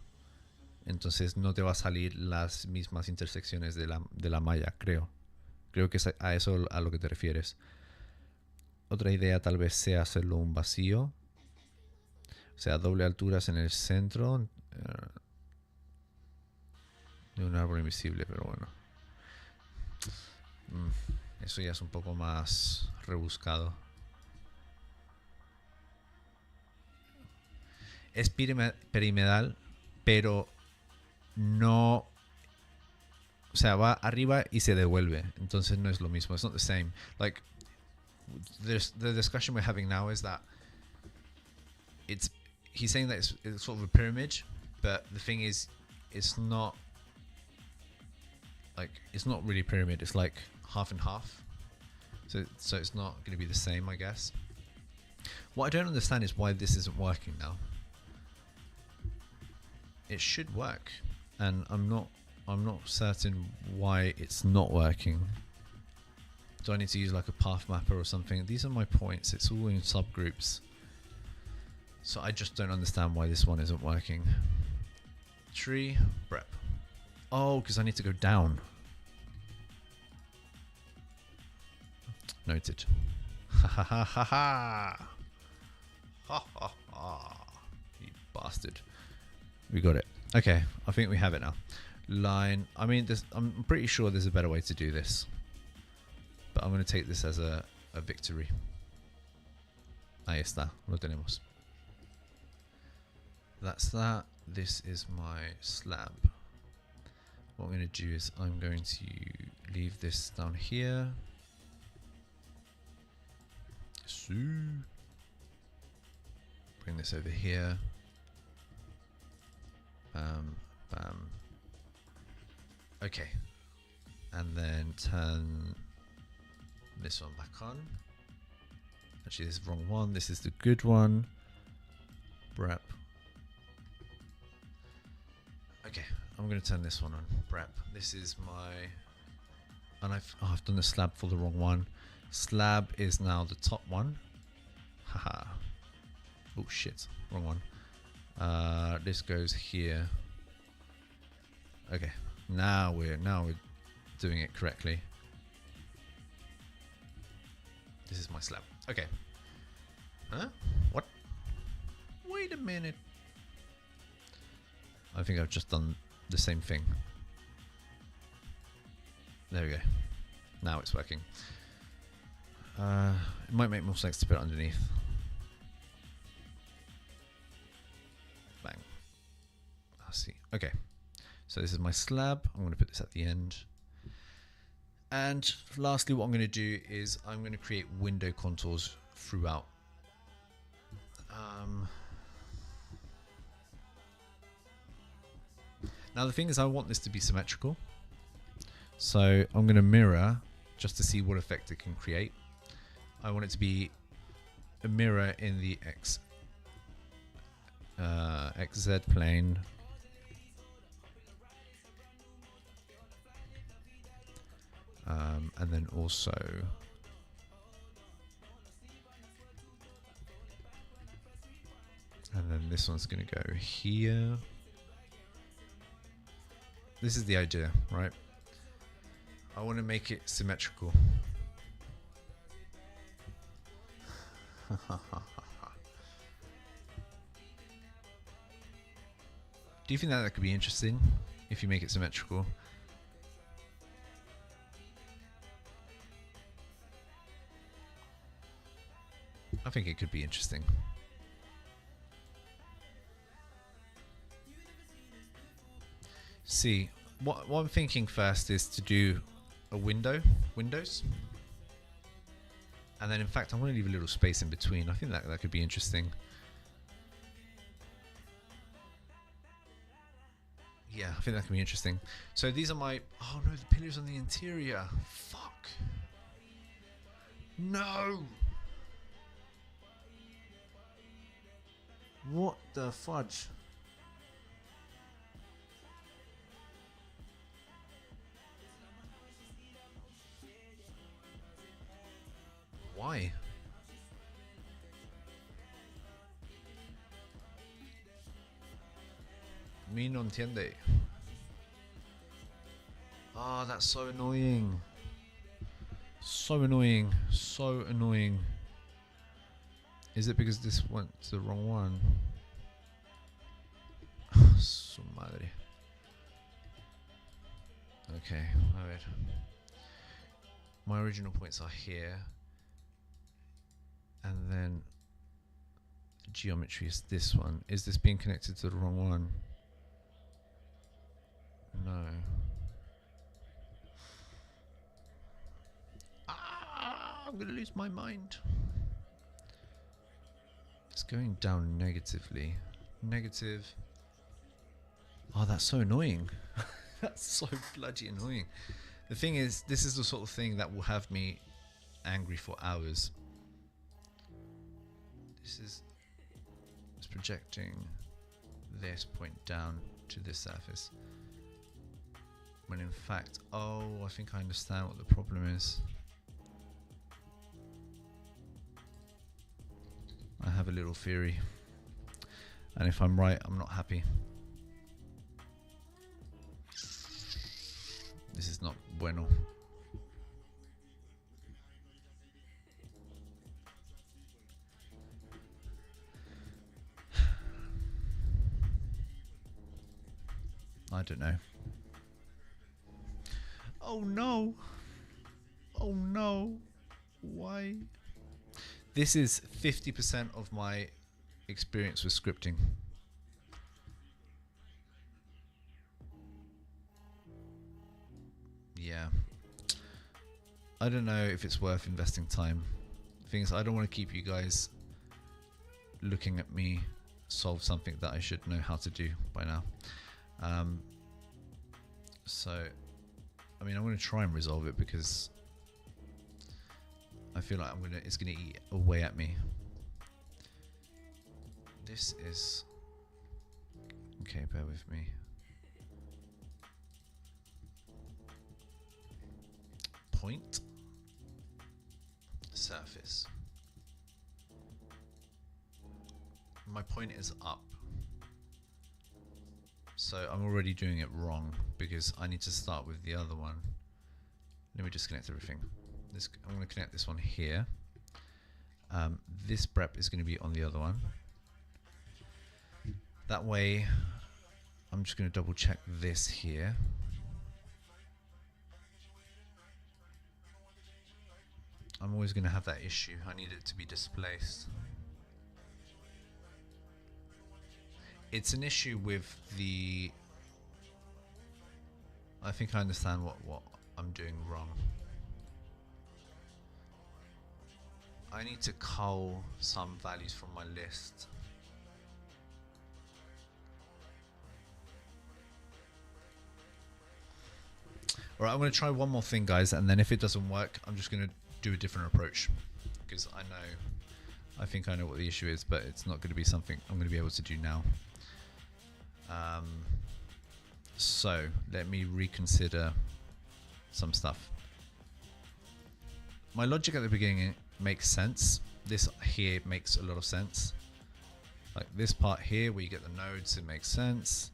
Entonces no te va a salir las mismas intersecciones de la malla, creo. Creo que es a eso a lo que te refieres. Otra idea tal vez sea hacerlo un vacío. O sea, doble alturas en el centro de un árbol invisible, pero bueno. Eso ya es un poco más rebuscado. Es piramidal, pero no... O sea, va arriba y se devuelve. Entonces no es lo mismo. It's not the same. Like, the discussion we're having now is that he's saying that it's sort of a pyramid, but the thing is, it's not really pyramid. It's like half and half. So it's not going to be the same, I guess. What I don't understand is why this isn't working now. It should work, and I'm not certain why it's not working. Do I need to use like a path mapper or something? These are my points. It's all in subgroups. So I just don't understand why this one isn't working. Tree, prep. Oh, because I need to go down. Noted. Ha ha ha ha ha. Ha ha ha. You bastard. We got it. Okay, I think we have it now. Line. I mean, I'm pretty sure there's a better way to do this. But I'm going to take this as a victory. Ahí está. Lo tenemos. That's that. This is my slab. What I'm going to do is I'm going to leave this down here. Bring this over here. Bam. Okay. And then turn this one back on. Actually, this is the wrong one. This is the good one. Brep. Okay, I'm going to turn this one on. Brep. This is my... And I've done the slab for the wrong one. Slab is now the top one. Haha. Oh shit, wrong one. This goes here. Okay, now we're doing it correctly. This is my slab. Okay. Huh? What? Wait a minute. I think I've just done the same thing. There we go. Now it's working. It might make more sense to put it underneath. Bang. I see. Okay. So this is my slab. I'm going to put this at the end. And lastly, what I'm going to do is I'm going to create window contours throughout. Now the thing is, I want this to be symmetrical. So I'm going to mirror just to see what effect it can create. I want it to be a mirror in the XZ plane. And then also and then this one's going to go here. This is the idea, right? I want to make it symmetrical. Do you think that could be interesting if you make it symmetrical? I think it could be interesting. See, what I'm thinking first is to do a windows. And then in fact, I'm going to leave a little space in between. I think that could be interesting. Yeah, I think that could be interesting. So these are my... Oh no, the pillars on the interior. Fuck. No! What the fudge? Why? Me no entiende. Ah, that's so annoying. So annoying. So annoying. Is it because this went to the wrong one? Su madre. Okay, alright. My original points are here. And then the geometry is this one. Is this being connected to the wrong one? No. Ah, I'm gonna lose my mind. It's going down negatively. Negative. Oh, that's so annoying. That's so bloody annoying. The thing is, this is the sort of thing that will have me angry for hours. It's projecting this point down to this surface. When in fact, oh, I think I understand what the problem is. I have a little theory. And if I'm right, I'm not happy. This is not bueno. I don't know. Oh no. Oh no. Why? This is 50% of my experience with scripting. Yeah. I don't know if it's worth investing time things. I don't want to keep you guys looking at me solve something that I should know how to do by now. So, I mean, I'm going to try and resolve it because I feel like it's going to eat away at me. This is okay. Bear with me. Point surface. My point is up, so I'm already doing it wrong because I need to start with the other one. Let me just connect everything. I'm going to connect this one here. This prep is going to be on the other one. That way, I'm just going to double check this here. I'm always going to have that issue. I need it to be displaced. It's an issue with the... I think I understand what I'm doing wrong. I need to cull some values from my list. Alright, I'm going to try one more thing, guys, and then if it doesn't work, I'm just going to do a different approach. Because I think I know what the issue is, but it's not going to be something I'm going to be able to do now. So, let me reconsider some stuff. My logic at the beginning makes sense. This here makes a lot of sense. Like this part here where you get the nodes, it makes sense.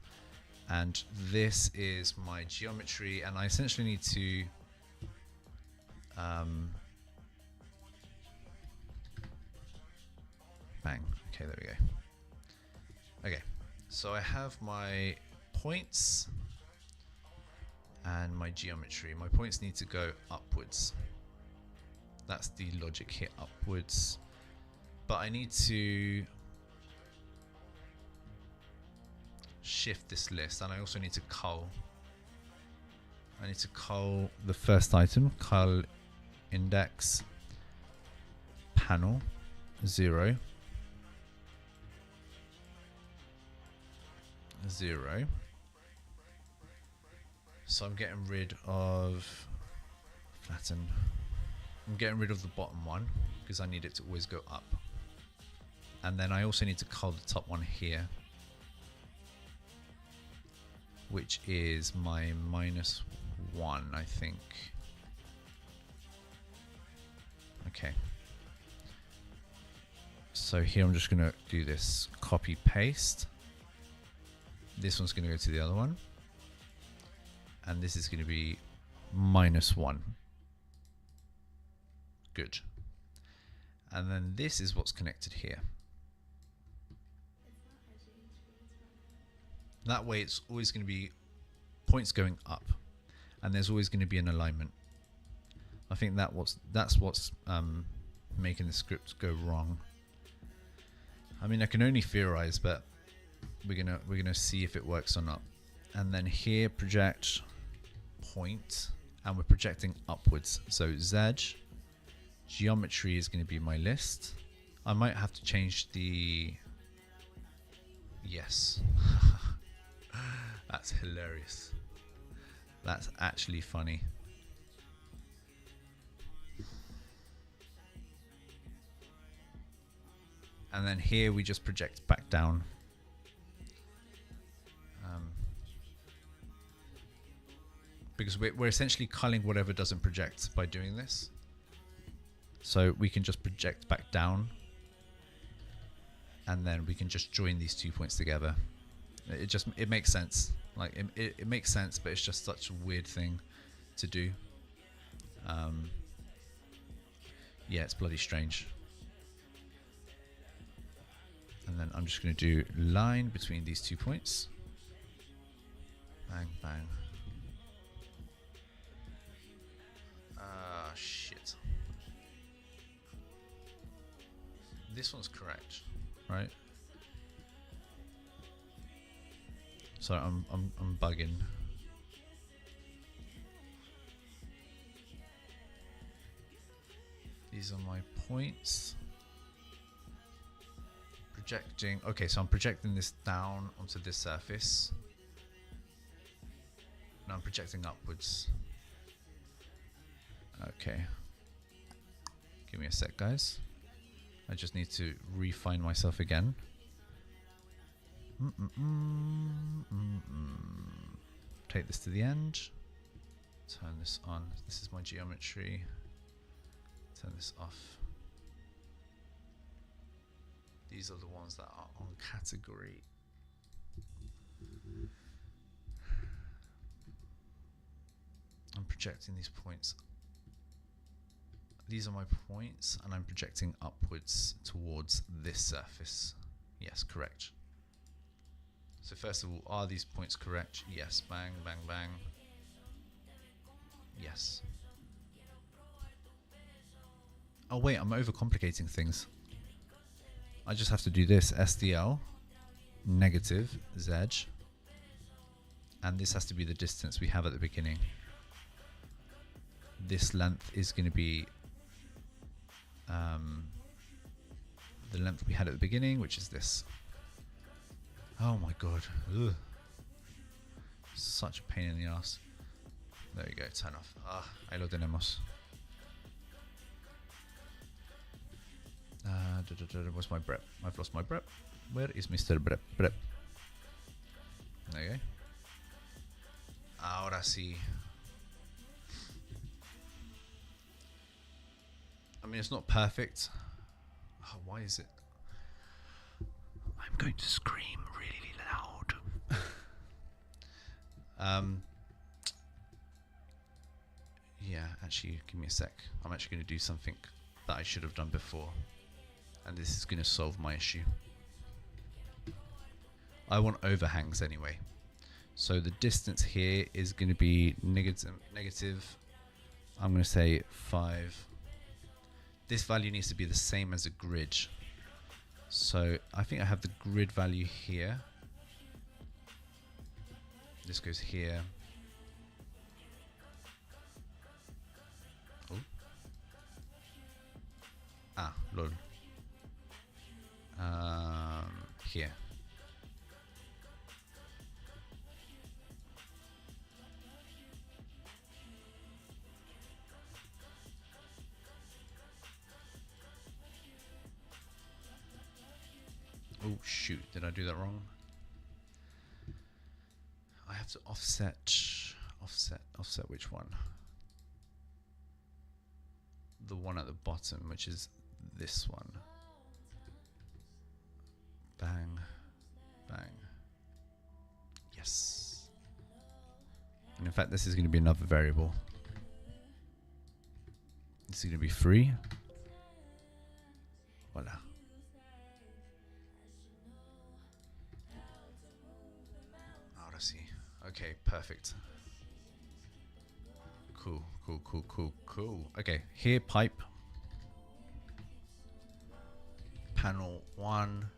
And this is my geometry, and I essentially need to bang. Okay, there we go. Okay, so I have my points and my geometry. My points need to go upwards. That's the logic here, upwards. But I need to shift this list, and I also need to cull. I need to cull the first item, cull index panel 0 0. So I'm getting rid of flatten. I'm getting rid of the bottom one because I need it to always go up. And then I also need to cull the top one here, which is my -1, I think. Okay. So here I'm just going to do this copy paste. This one's going to go to the other one. And this is going to be -1. Good. And then this is what's connected here. That way it's always going to be points going up, and there's always going to be an alignment. I think that's what's making the script go wrong. I mean, I can only theorize, but we're gonna see if it works or not. And then here project point, and we're projecting upwards. So Z geometry is going to be my list. I might have to change the yes. That's hilarious. That's actually funny. And then here we just project back down. Because we're essentially culling whatever doesn't project by doing this. So we can just project back down, and then we can just join these 2 points together. It makes sense. Like it makes sense, but it's just such a weird thing to do. Yeah, it's bloody strange. And then I'm just going to do line between these 2 points. Bang, bang. Shit. This one's correct, right? Sorry, I'm bugging. These are my points. Projecting. Okay, so I'm projecting this down onto this surface. Now I'm projecting upwards. Okay. Give me a sec, guys. I just need to refine myself again. Take this to the end. Turn this on. This is my geometry. Turn this off. These are the ones that are on category. I'm projecting these points. These are my points, and I'm projecting upwards towards this surface. Yes, correct. So first of all, are these points correct? Yes. Bang, bang, bang. Yes. Oh wait, I'm overcomplicating things. I just have to do this. SDL, negative, Z. And this has to be the distance we have at the beginning. This length is going to be the length we had at the beginning, which is this. Oh my god. Ugh. Such a pain in the ass. There you go, turn off. Ah, ahí lo tenemos. What's my brep? I've lost my brep. Where is Mr. Brep? Brep. There you go. Ahora sí. I mean, it's not perfect. Oh, why is it? I'm going to scream really loud. Yeah, actually, give me a sec. I'm actually going to do something that I should have done before. And this is going to solve my issue. I want overhangs anyway. So the distance here is going to be negative. I'm going to say 5. This value needs to be the same as a grid. So I think I have the grid value here. This goes here. Oh. Ah, lol. Here. Oh shoot, did I do that wrong? I have to offset which one? The one at the bottom, which is this one. Bang, bang. Yes. And in fact, this is going to be another variable. This is going to be free. Voila. Ahora sí. Okay, perfect. Cool, cool, cool, cool, cool. Okay, here pipe. Panel 1.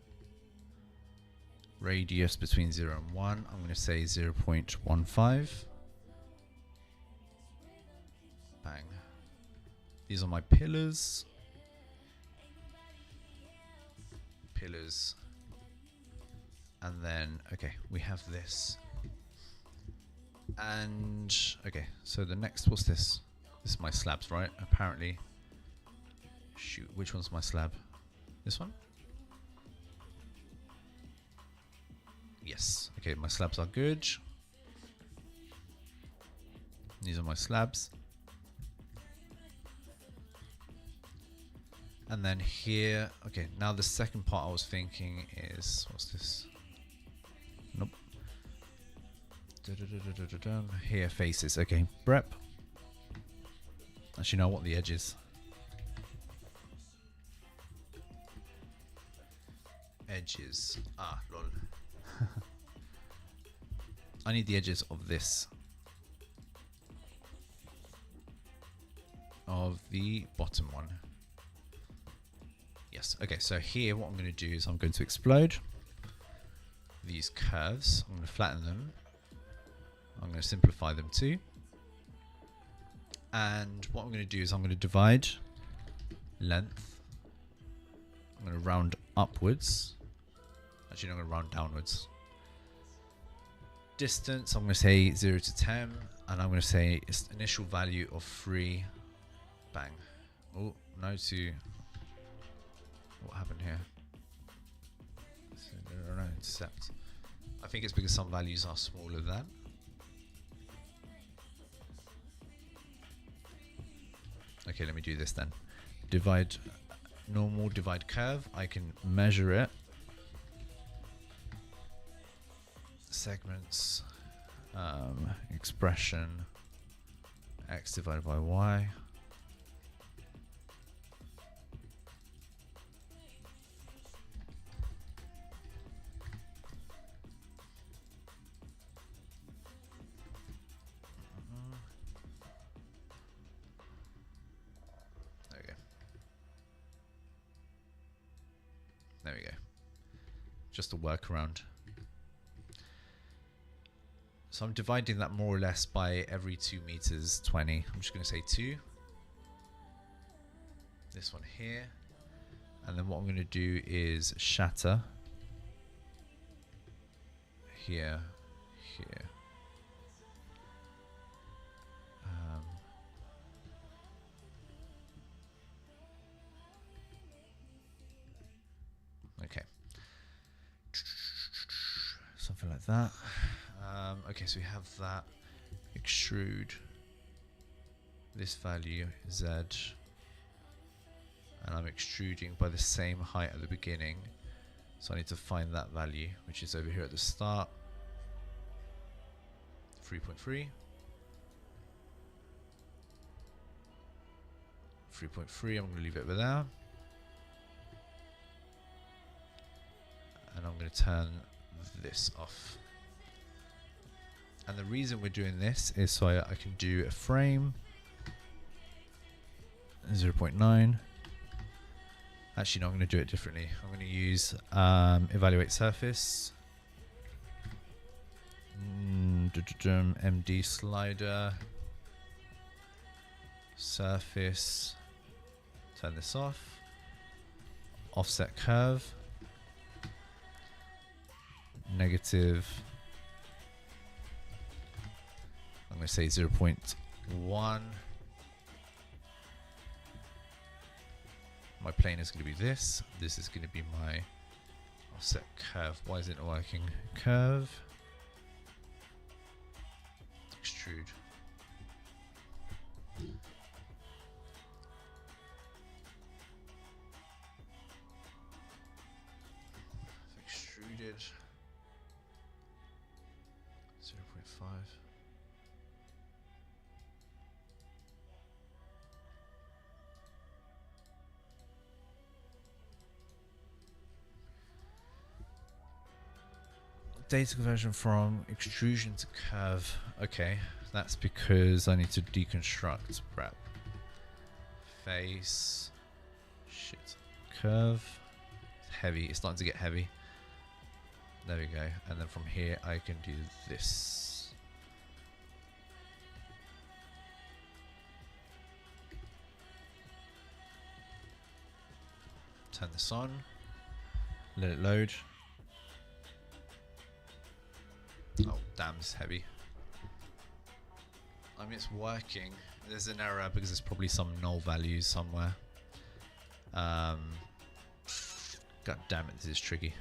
Radius between 0 and 1. I'm going to say 0.15. Bang. These are my pillars. Pillars. And then, okay, we have this. And, okay, so the next, what's this? This is my slabs, right? Apparently. Shoot, which one's my slab? This one? Yes. Okay, my slabs are good. These are my slabs. And then here, okay, now the second part I was thinking is, what's this? Nope. Here, faces. Okay, Brep. Actually, no, I want the edges. Edges. Ah, lol. I need the edges of this. Of the bottom one. Yes. Okay, so here what I'm going to do is I'm going to explode these curves. I'm going to flatten them. I'm going to simplify them too. And what I'm going to do is I'm going to divide Length, I'm going to round upwards. Actually, I'm going to round downwards. Distance, I'm going to say 0 to 10, and I'm going to say its initial value of 3. Bang. Oh, no to... What happened here? No, intercept. I think it's because some values are smaller than. Okay, let me do this then. Divide, normal divide curve. I can measure it. Segments, expression, x divided by y. There we go. There we go. Just a workaround. So I'm dividing that more or less by every 2 meters 20. I'm just going to say 2. This one here. And then what I'm going to do is shatter. Here. Here. Okay. Something like that. Okay, so we have that. Extrude this value Z, and I'm extruding by the same height at the beginning, so I need to find that value, which is over here at the start. 3.3. 3.3. I'm going to leave it there, and I'm going to turn this off. And the reason we're doing this is so I can do a frame 0.9. Actually, no, I'm going to do it differently. I'm going to use evaluate surface, MD slider, surface, turn this off, offset curve, negative, I'm going to say 0.1. My plane is going to be this. This is going to be my offset curve. Why is it not working? Curve. Extrude. Extruded. 0.5. Data conversion from extrusion to curve. Okay, that's because I need to deconstruct prep. Face. Shit. Curve. It's heavy. It's starting to get heavy. There we go. And then from here I can do this. Turn this on. Let it load. Oh, damn, it's heavy. I mean, it's working. There's an error because there's probably some null values somewhere. God damn it, this is tricky.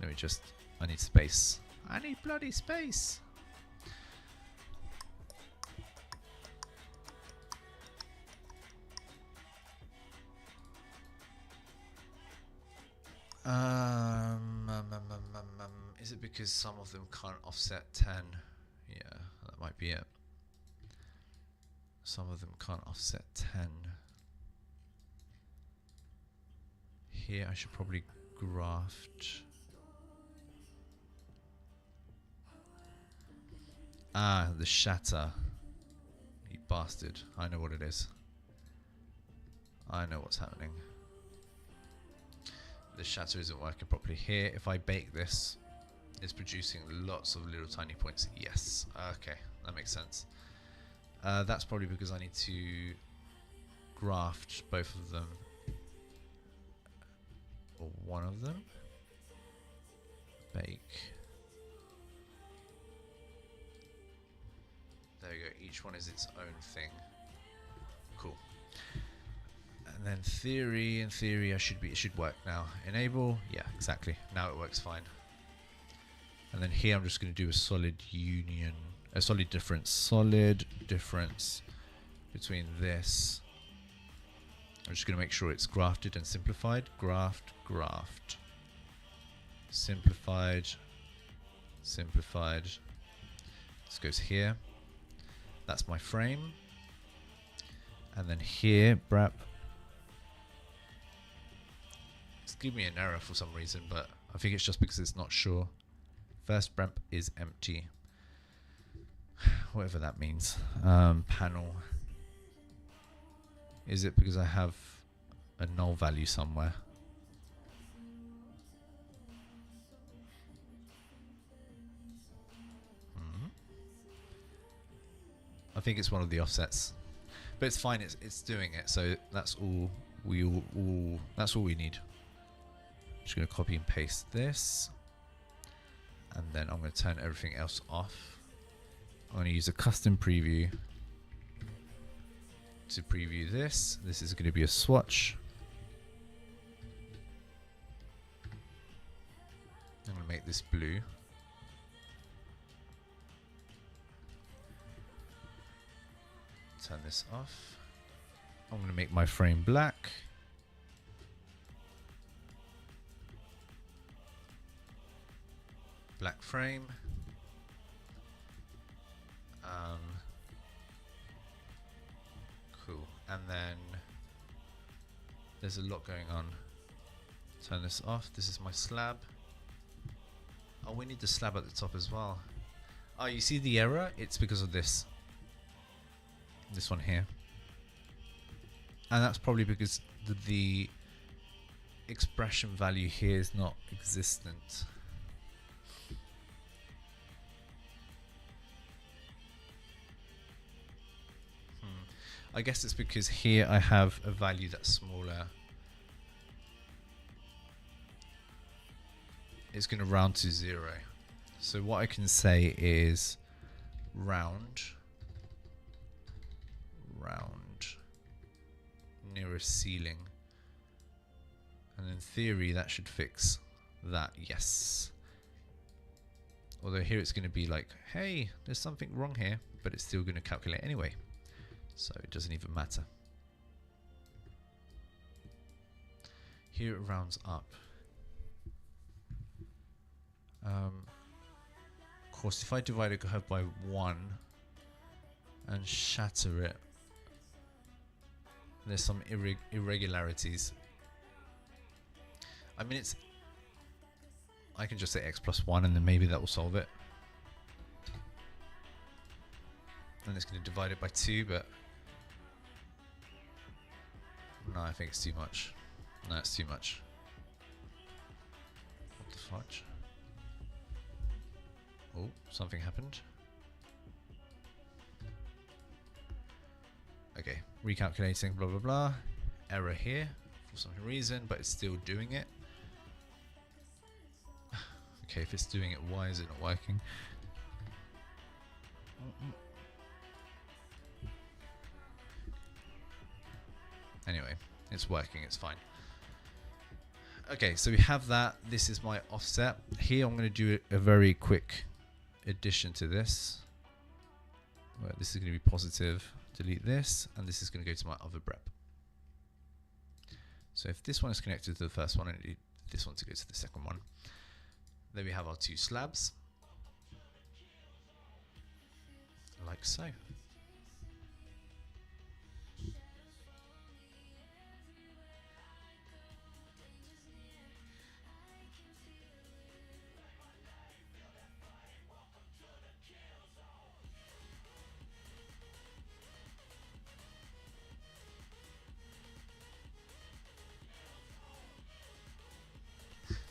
Let me just... I need space. I need bloody space! Is it because some of them can't offset 10? Yeah, that might be it. Some of them can't offset 10. Here I should probably graft. Ah, the shatter. You bastard. I know what it is. I know what's happening. The shatter isn't working properly here. If I bake this, it's producing lots of little tiny points. Yes. Okay, that makes sense. That's probably because I need to graft both of them, or one of them. Bake. There we go, each one is its own thing. Cool. And then theory, in theory it should work now. Enable, yeah, exactly. Now it works fine. And then here I'm just going to do a solid union, a solid difference between this. I'm just going to make sure it's grafted and simplified. Graft, graft. Simplified, simplified. This goes here. That's my frame. And then here, brap. It's giving me an error for some reason, but I think it's just because it's not sure. First brap is empty. Whatever that means. Panel. Is it because I have a null value somewhere? I think it's one of the offsets, but it's fine. It's doing it, so that's all that's all we need. Just going to copy and paste this, and then I'm going to turn everything else off. I'm going to use a custom preview to preview this. This is going to be a swatch. I'm going to make this blue. Turn this off. I'm going to make my frame black. Black frame. Cool. And then there's a lot going on. Turn this off. This is my slab. Oh, we need the slab at the top as well. Oh, you see the error? It's because of this. This one here. And that's probably because the expression value here is not existent. I guess it's because here I have a value that's smaller. It's going to round to 0. So what I can say is round nearest ceiling, and in theory that should fix that. Yes, although here it's going to be like, hey, there's something wrong here, but it's still going to calculate anyway, so it doesn't even matter. Here it rounds up. Of course, if I divide a curve by 1 and shatter it, there's some irregularities. I mean, I can just say x plus 1 and then maybe that will solve it. And it's going to divide it by 2, but no, I think it's too much. No, it's too much. What the fudge? Oh, something happened. Okay, recalculating, blah blah blah. Error here for some reason, but it's still doing it. Okay, if it's doing it, why is it not working? Anyway, it's working, it's fine. Okay, so we have that. This is my offset. Here I'm going to do a very quick addition to this. Where this is going to be positive. Delete this, and this is going to go to my other brep. So if this one is connected to the first one, I need this one to go to the second one. Then we have our 2 slabs, like so.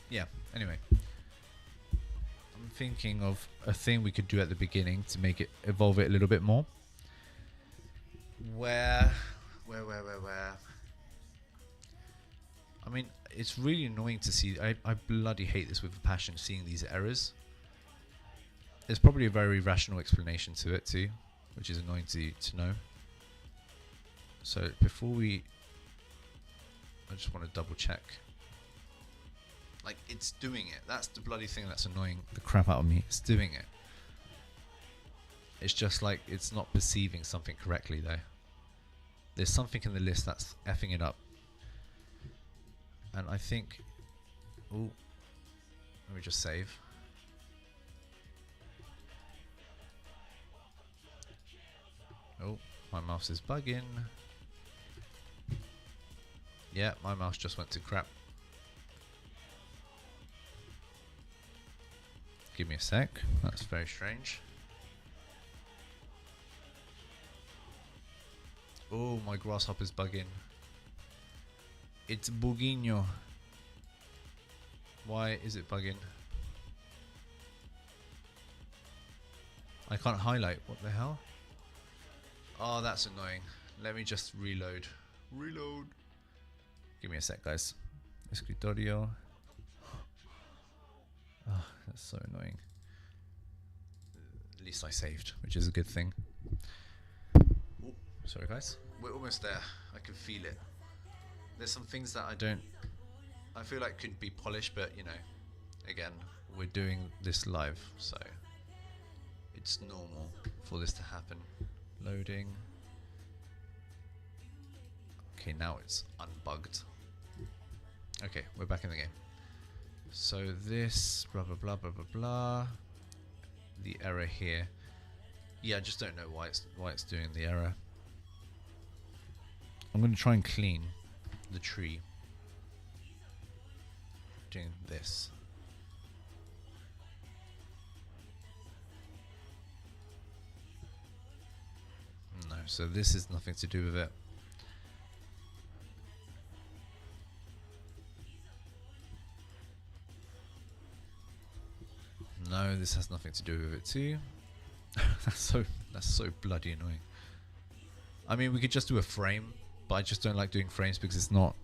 Yeah, anyway, I'm thinking of a thing we could do at the beginning to make it evolve it a little bit more. Where Where? I mean, it's really annoying to see. I bloody hate this with a passion, seeing these errors. There's probably a very rational explanation to it too, which is annoying to know. So before we... I just want to double check. Like, it's doing it. That's the bloody thing that's annoying the crap out of me. It's doing it. It's just like, it's not perceiving something correctly though. There's something in the list that's effing it up. And I think... Ooh. Let me just save. Oh, my mouse is bugging. Yeah, my mouse just went to crap. Give me a sec. That's very strange. Oh, my grasshopper's bugging. It's bugging. Why is it bugging? I can't highlight. What the hell? Oh, that's annoying. Let me just reload. Reload. Give me a sec, guys. Escritorio. Oh, that's so annoying. At least I saved, which is a good thing. Oh, sorry, guys. We're almost there. I can feel it. There's some things that I feel like could be polished, but you know, again, we're doing this live, so it's normal for this to happen. Loading. Okay, now it's unbugged. Okay, we're back in the game. So this, blah blah blah blah blah blah. The error here. Yeah, I just don't know why it's doing the error. I'm going to try and clean the tree. Doing this. No, so this is nothing to do with it. No, this has nothing to do with it too. that's so bloody annoying. I mean, we could just do a frame, but I just don't like doing frames because it's not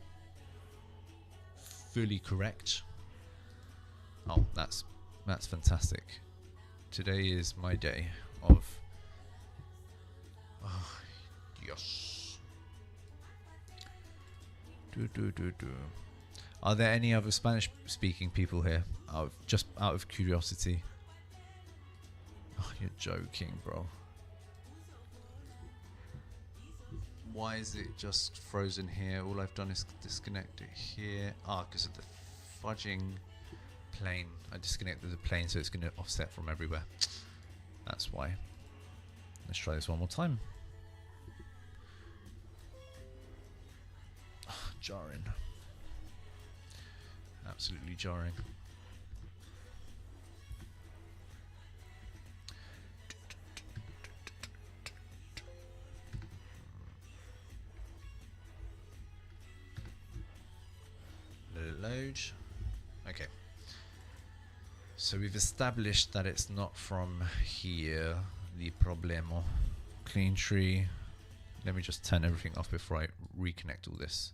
fully correct. Oh, that's fantastic. Today is my day of... Oh, yes. Are there any other Spanish-speaking people here? Just out of curiosity. Oh, you're joking, bro. Why is it just frozen here? All I've done is disconnect it here. Ah, because of the fudging plane. I disconnected the plane, so it's going to offset from everywhere. That's why. Let's try this one more time. Oh, jarring. Absolutely jarring. Let it load. Okay. So we've established that it's not from here. The problemo. Clean tree. Let me just turn everything off before I reconnect all this.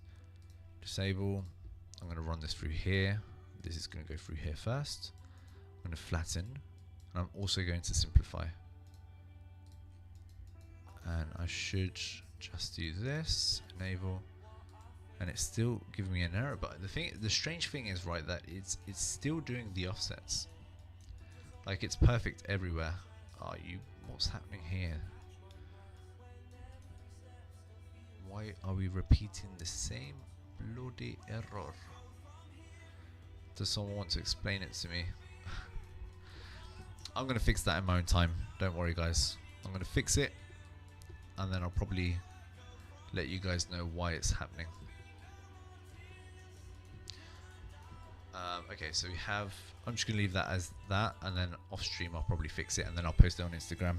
Disable. I'm going to run this through here. This is going to go through here first. I'm going to flatten. And I'm also going to simplify. And I should just do this. Enable. And it's still giving me an error. But the strange thing is, right, that it's still doing the offsets. Like, it's perfect everywhere. What's happening here? Why are we repeating the same bloody error? Does someone want to explain it to me? I'm going to fix that in my own time. Don't worry, guys. I'm going to fix it. And then I'll probably let you guys know why it's happening. Okay, so we have... I'm just going to leave that as that. And then off stream I'll probably fix it. And then I'll post it on Instagram.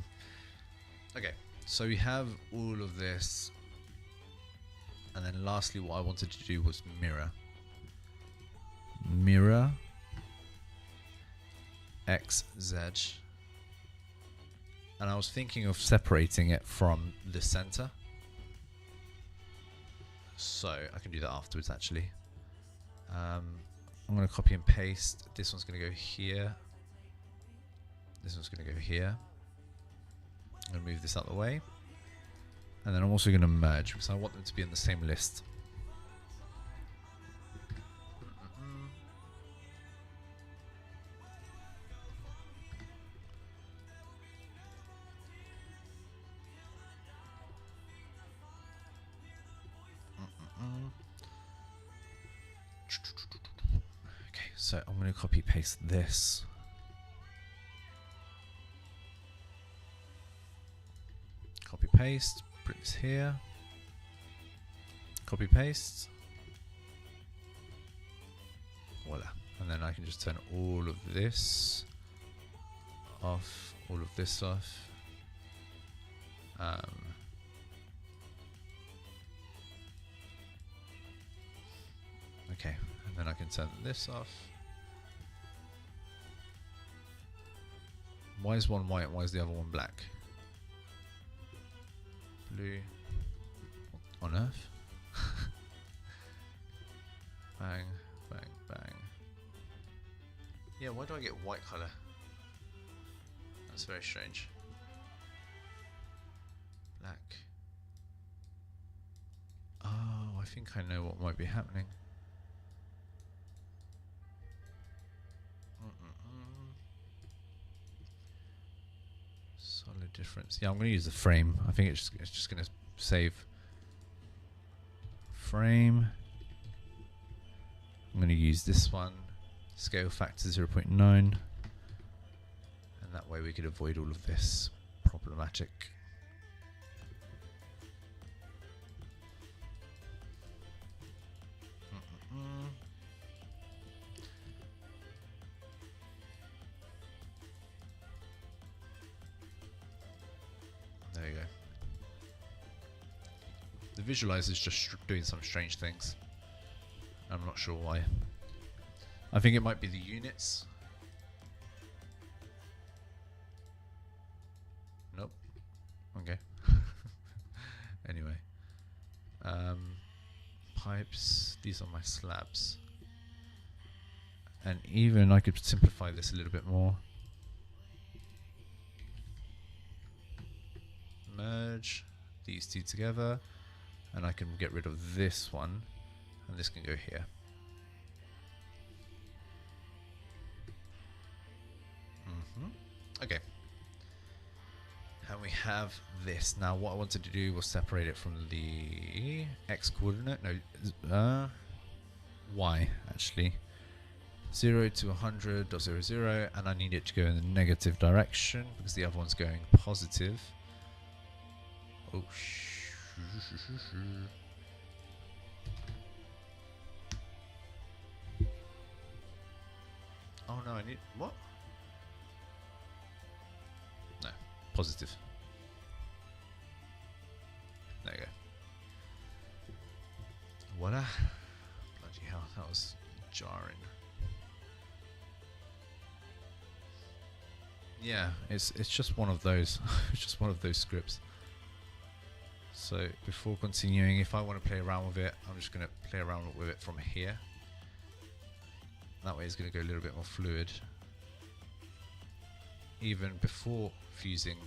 Okay, so we have all of this. And then lastly, what I wanted to do was mirror. Mirror XZ. And I was thinking of separating it from the center. So I can do that afterwards actually. I'm going to copy and paste. This one's going to go here. This one's going to go here. I'm going to move this out of the way. And then I'm also going to merge because I want them to be in the same list. Okay, so I'm going to copy paste this. Copy paste, put this here. Copy paste. Voila. And then I can just turn all of this off, all of this off. Okay, and then I can turn this off. Why is one white? Why is the other one black? Blue. What on earth? Bang, bang, bang. Yeah, why do I get white color? That's very strange. Black. Oh, I think I know what might be happening. Solid difference. Yeah, I'm going to use the frame. I think it's just going to save frame. I'm going to use this one, scale factor 0.9, and that way we could avoid all of this problematic. There you go. The visualizer is just doing some strange things. I'm not sure why. I think it might be the units. Nope. Okay. Anyway. Pipes. These are my slabs. And even I could simplify this a little bit more. Merge these two together. And I can get rid of this one. And this can go here. Okay. And we have this. Now what I wanted to do was separate it from the X coordinate. No, Y actually. 0 to 100.00, and I need it to go in the negative direction because the other one's going positive. Oh, oh no, I need what? No, positive. There you go. Voila. Bloody hell, that was jarring. Yeah, it's just one of those. It's just one of those scripts. So before continuing, if I want to play around with it, I'm just going to play around with it from here. That way it's going to go a little bit more fluid. Even before fusing,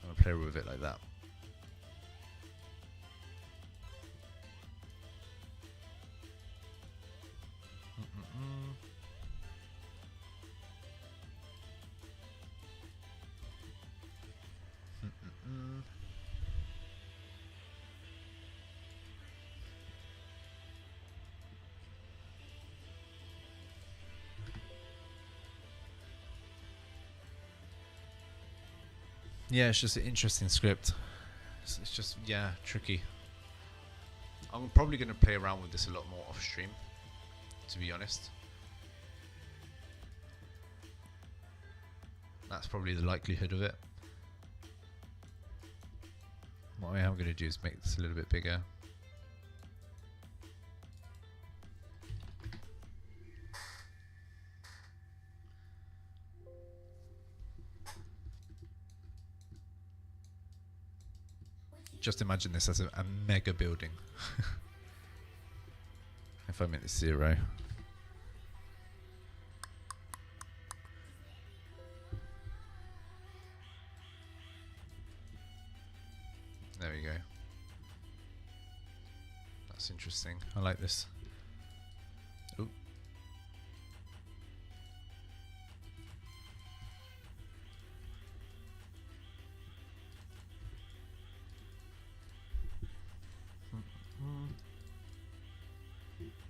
I'm going to play with it like that. Yeah, it's just an interesting script. It's just, yeah, tricky. I'm probably going to play around with this a lot more off stream, to be honest. That's probably the likelihood of it. What I am going to do is make this a little bit bigger. Just imagine this as a mega building. If I make this 0. There we go. That's interesting. I like this. Ooh.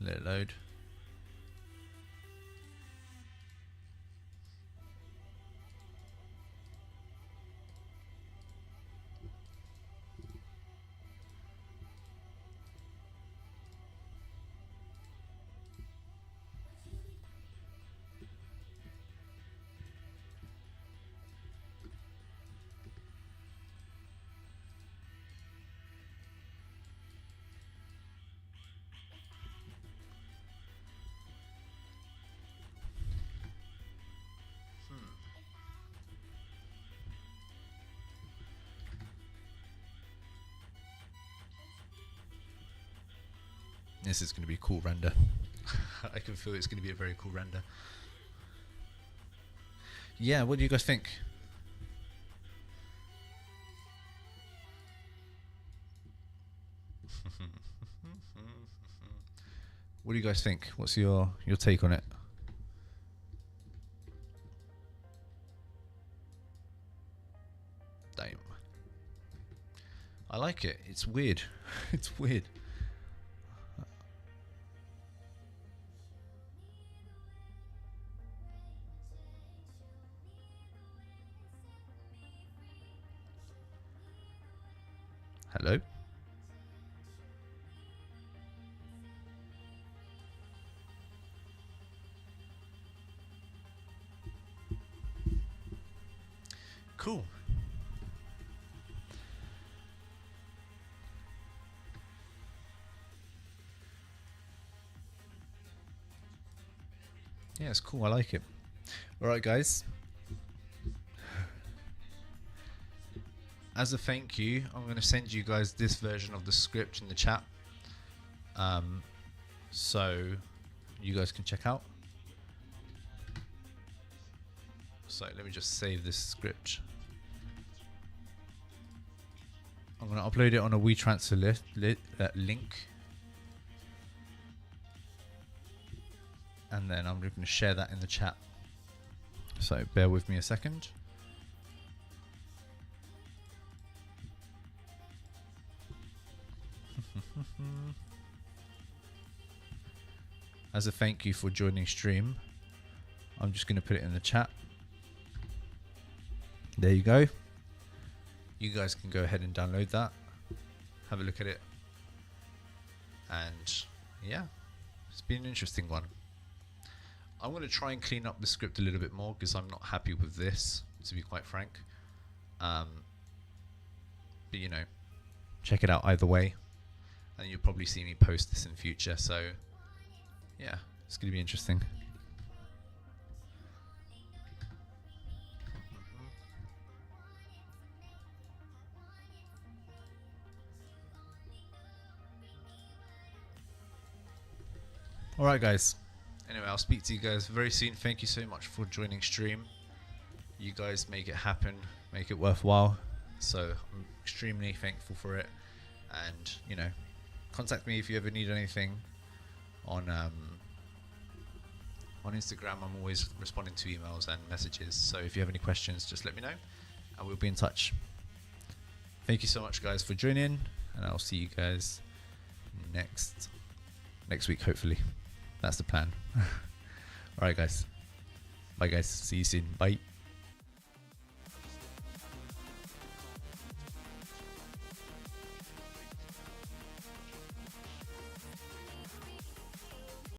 Let it load. This is going to be a cool render. I can feel it's going to be a very cool render. Yeah, what do you guys think? What do you guys think? What's your take on it? Damn. I like it. It's weird. It's weird. Hello? Cool. Yeah, it's cool. I like it. All right, guys. As a thank you, I'm going to send you guys this version of the script in the chat, so you guys can check out. So let me just save this script. I'm going to upload it on a WeTransfer link, and then I'm going to share that in the chat. So bear with me a second. As a thank you for joining stream, I'm just going to put it in the chat. There you go. You guys can go ahead and download that, have a look at it, and yeah, it's been an interesting one. I'm going to try and clean up the script a little bit more because I'm not happy with this, to be quite frank. But you know, check it out either way, and you'll probably see me post this in future, so yeah, it's going to be interesting. Alright guys, anyway, I'll speak to you guys very soon. Thank you so much for joining stream. You guys make it happen, make it worthwhile, so I'm extremely thankful for it. And you know, contact me if you ever need anything on Instagram. I'm always responding to emails and messages, so if you have any questions, just let me know and we'll be in touch. Thank you so much guys for joining, and I'll see you guys next week, hopefully. That's the plan. Alright guys, bye guys, see you soon, bye.